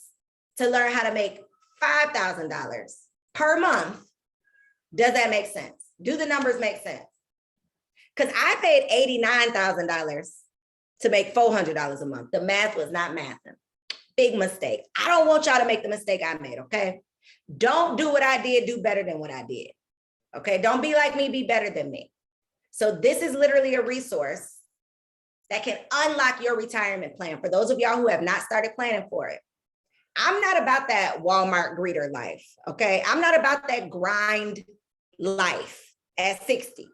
to learn how to make $5,000 per month, does that make sense? Do the numbers make sense? Because I paid $89,000 to make $400 a month. The math was not mathing. Big mistake. I don't want y'all to make the mistake I made, okay? Don't do what I did, do better than what I did, okay? Don't be like me, be better than me. So this is literally a resource that can unlock your retirement plan. For those of y'all who have not started planning for it, I'm not about that Walmart greeter life, okay? I'm not about that grind life at 60,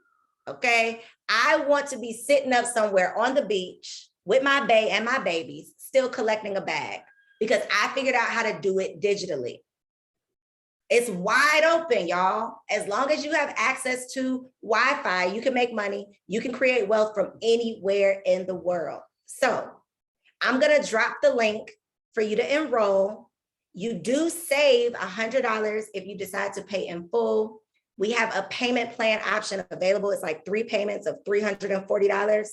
okay? I want to be sitting up somewhere on the beach with my bae and my babies, still collecting a bag because I figured out how to do it digitally. It's wide open, y'all. As long as you have access to Wi-Fi, you can make money. You can create wealth from anywhere in the world. So I'm gonna drop the link for you to enroll. You do save $100 if you decide to pay in full. We have a payment plan option available. It's like 3 payments of $340.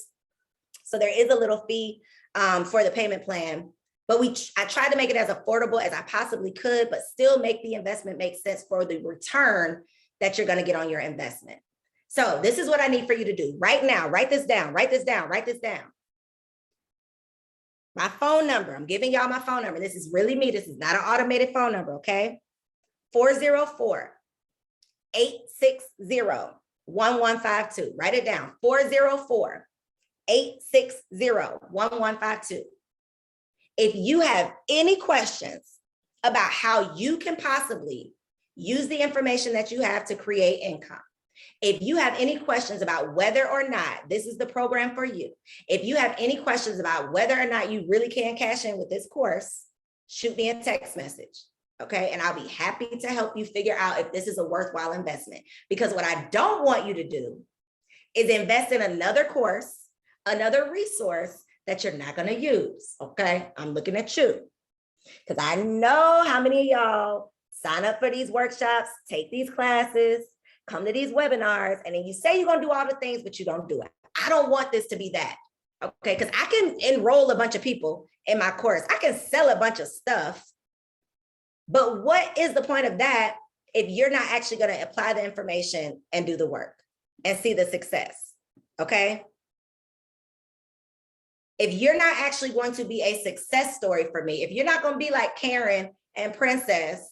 So there is a little fee for the payment plan, but I tried to make it as affordable as I possibly could, but still make the investment make sense for the return that you're gonna get on your investment. So this is what I need for you to do right now. Write this down, write this down, write this down. My phone number, I'm giving y'all my phone number. This is really me. This is not an automated phone number, okay? 404-860-1152. Write it down, 404-860-1152. If you have any questions about how you can possibly use the information that you have to create income, if you have any questions about whether or not this is the program for you, if you have any questions about whether or not you really can cash in with this course, shoot me a text message, Okay. And I'll be happy to help you figure out if this is a worthwhile investment. Because what I don't want you to do is invest in another course, another resource that you're not going to use. Okay. I'm looking at you because I know how many of y'all sign up for these workshops, take these classes, come to these webinars, and then you say you're going to do all the things, but you don't do it. I don't want this to be that. Okay. Because I can enroll a bunch of people in my course. I can sell a bunch of stuff. But what is the point of that if you're not actually going to apply the information and do the work and see the success? Okay. If you're not actually going to be a success story for me, if you're not going to be like Karen and Princess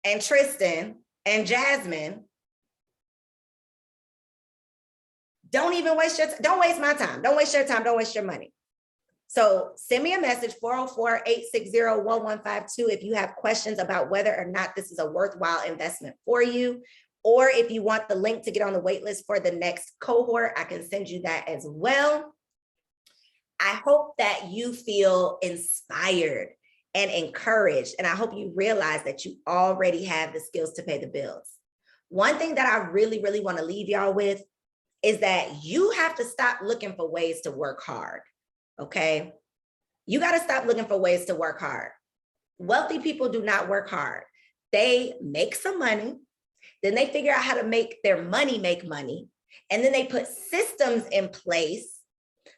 and Tristan and Jasmine, don't even waste your, don't waste my time. Don't waste your time. Don't waste your money. So send me a message, 404-860-1152, if you have questions about whether or not this is a worthwhile investment for you, or if you want the link to get on the wait list for the next cohort, I can send you that as well. I hope that you feel inspired and encouraged, and I hope you realize that you already have the skills to pay the bills. One thing that I really, really want to leave y'all with is that you have to stop looking for ways to work hard. Okay. You got to stop looking for ways to work hard. Wealthy people do not work hard. They make some money, then they figure out how to make their money make money. And then they put systems in place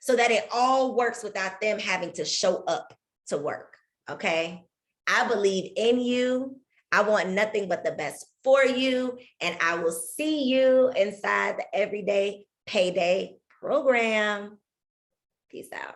so that it all works without them having to show up to work. Okay. I believe in you. I want nothing but the best for you. And I will see you inside the Everyday Payday program. Peace out.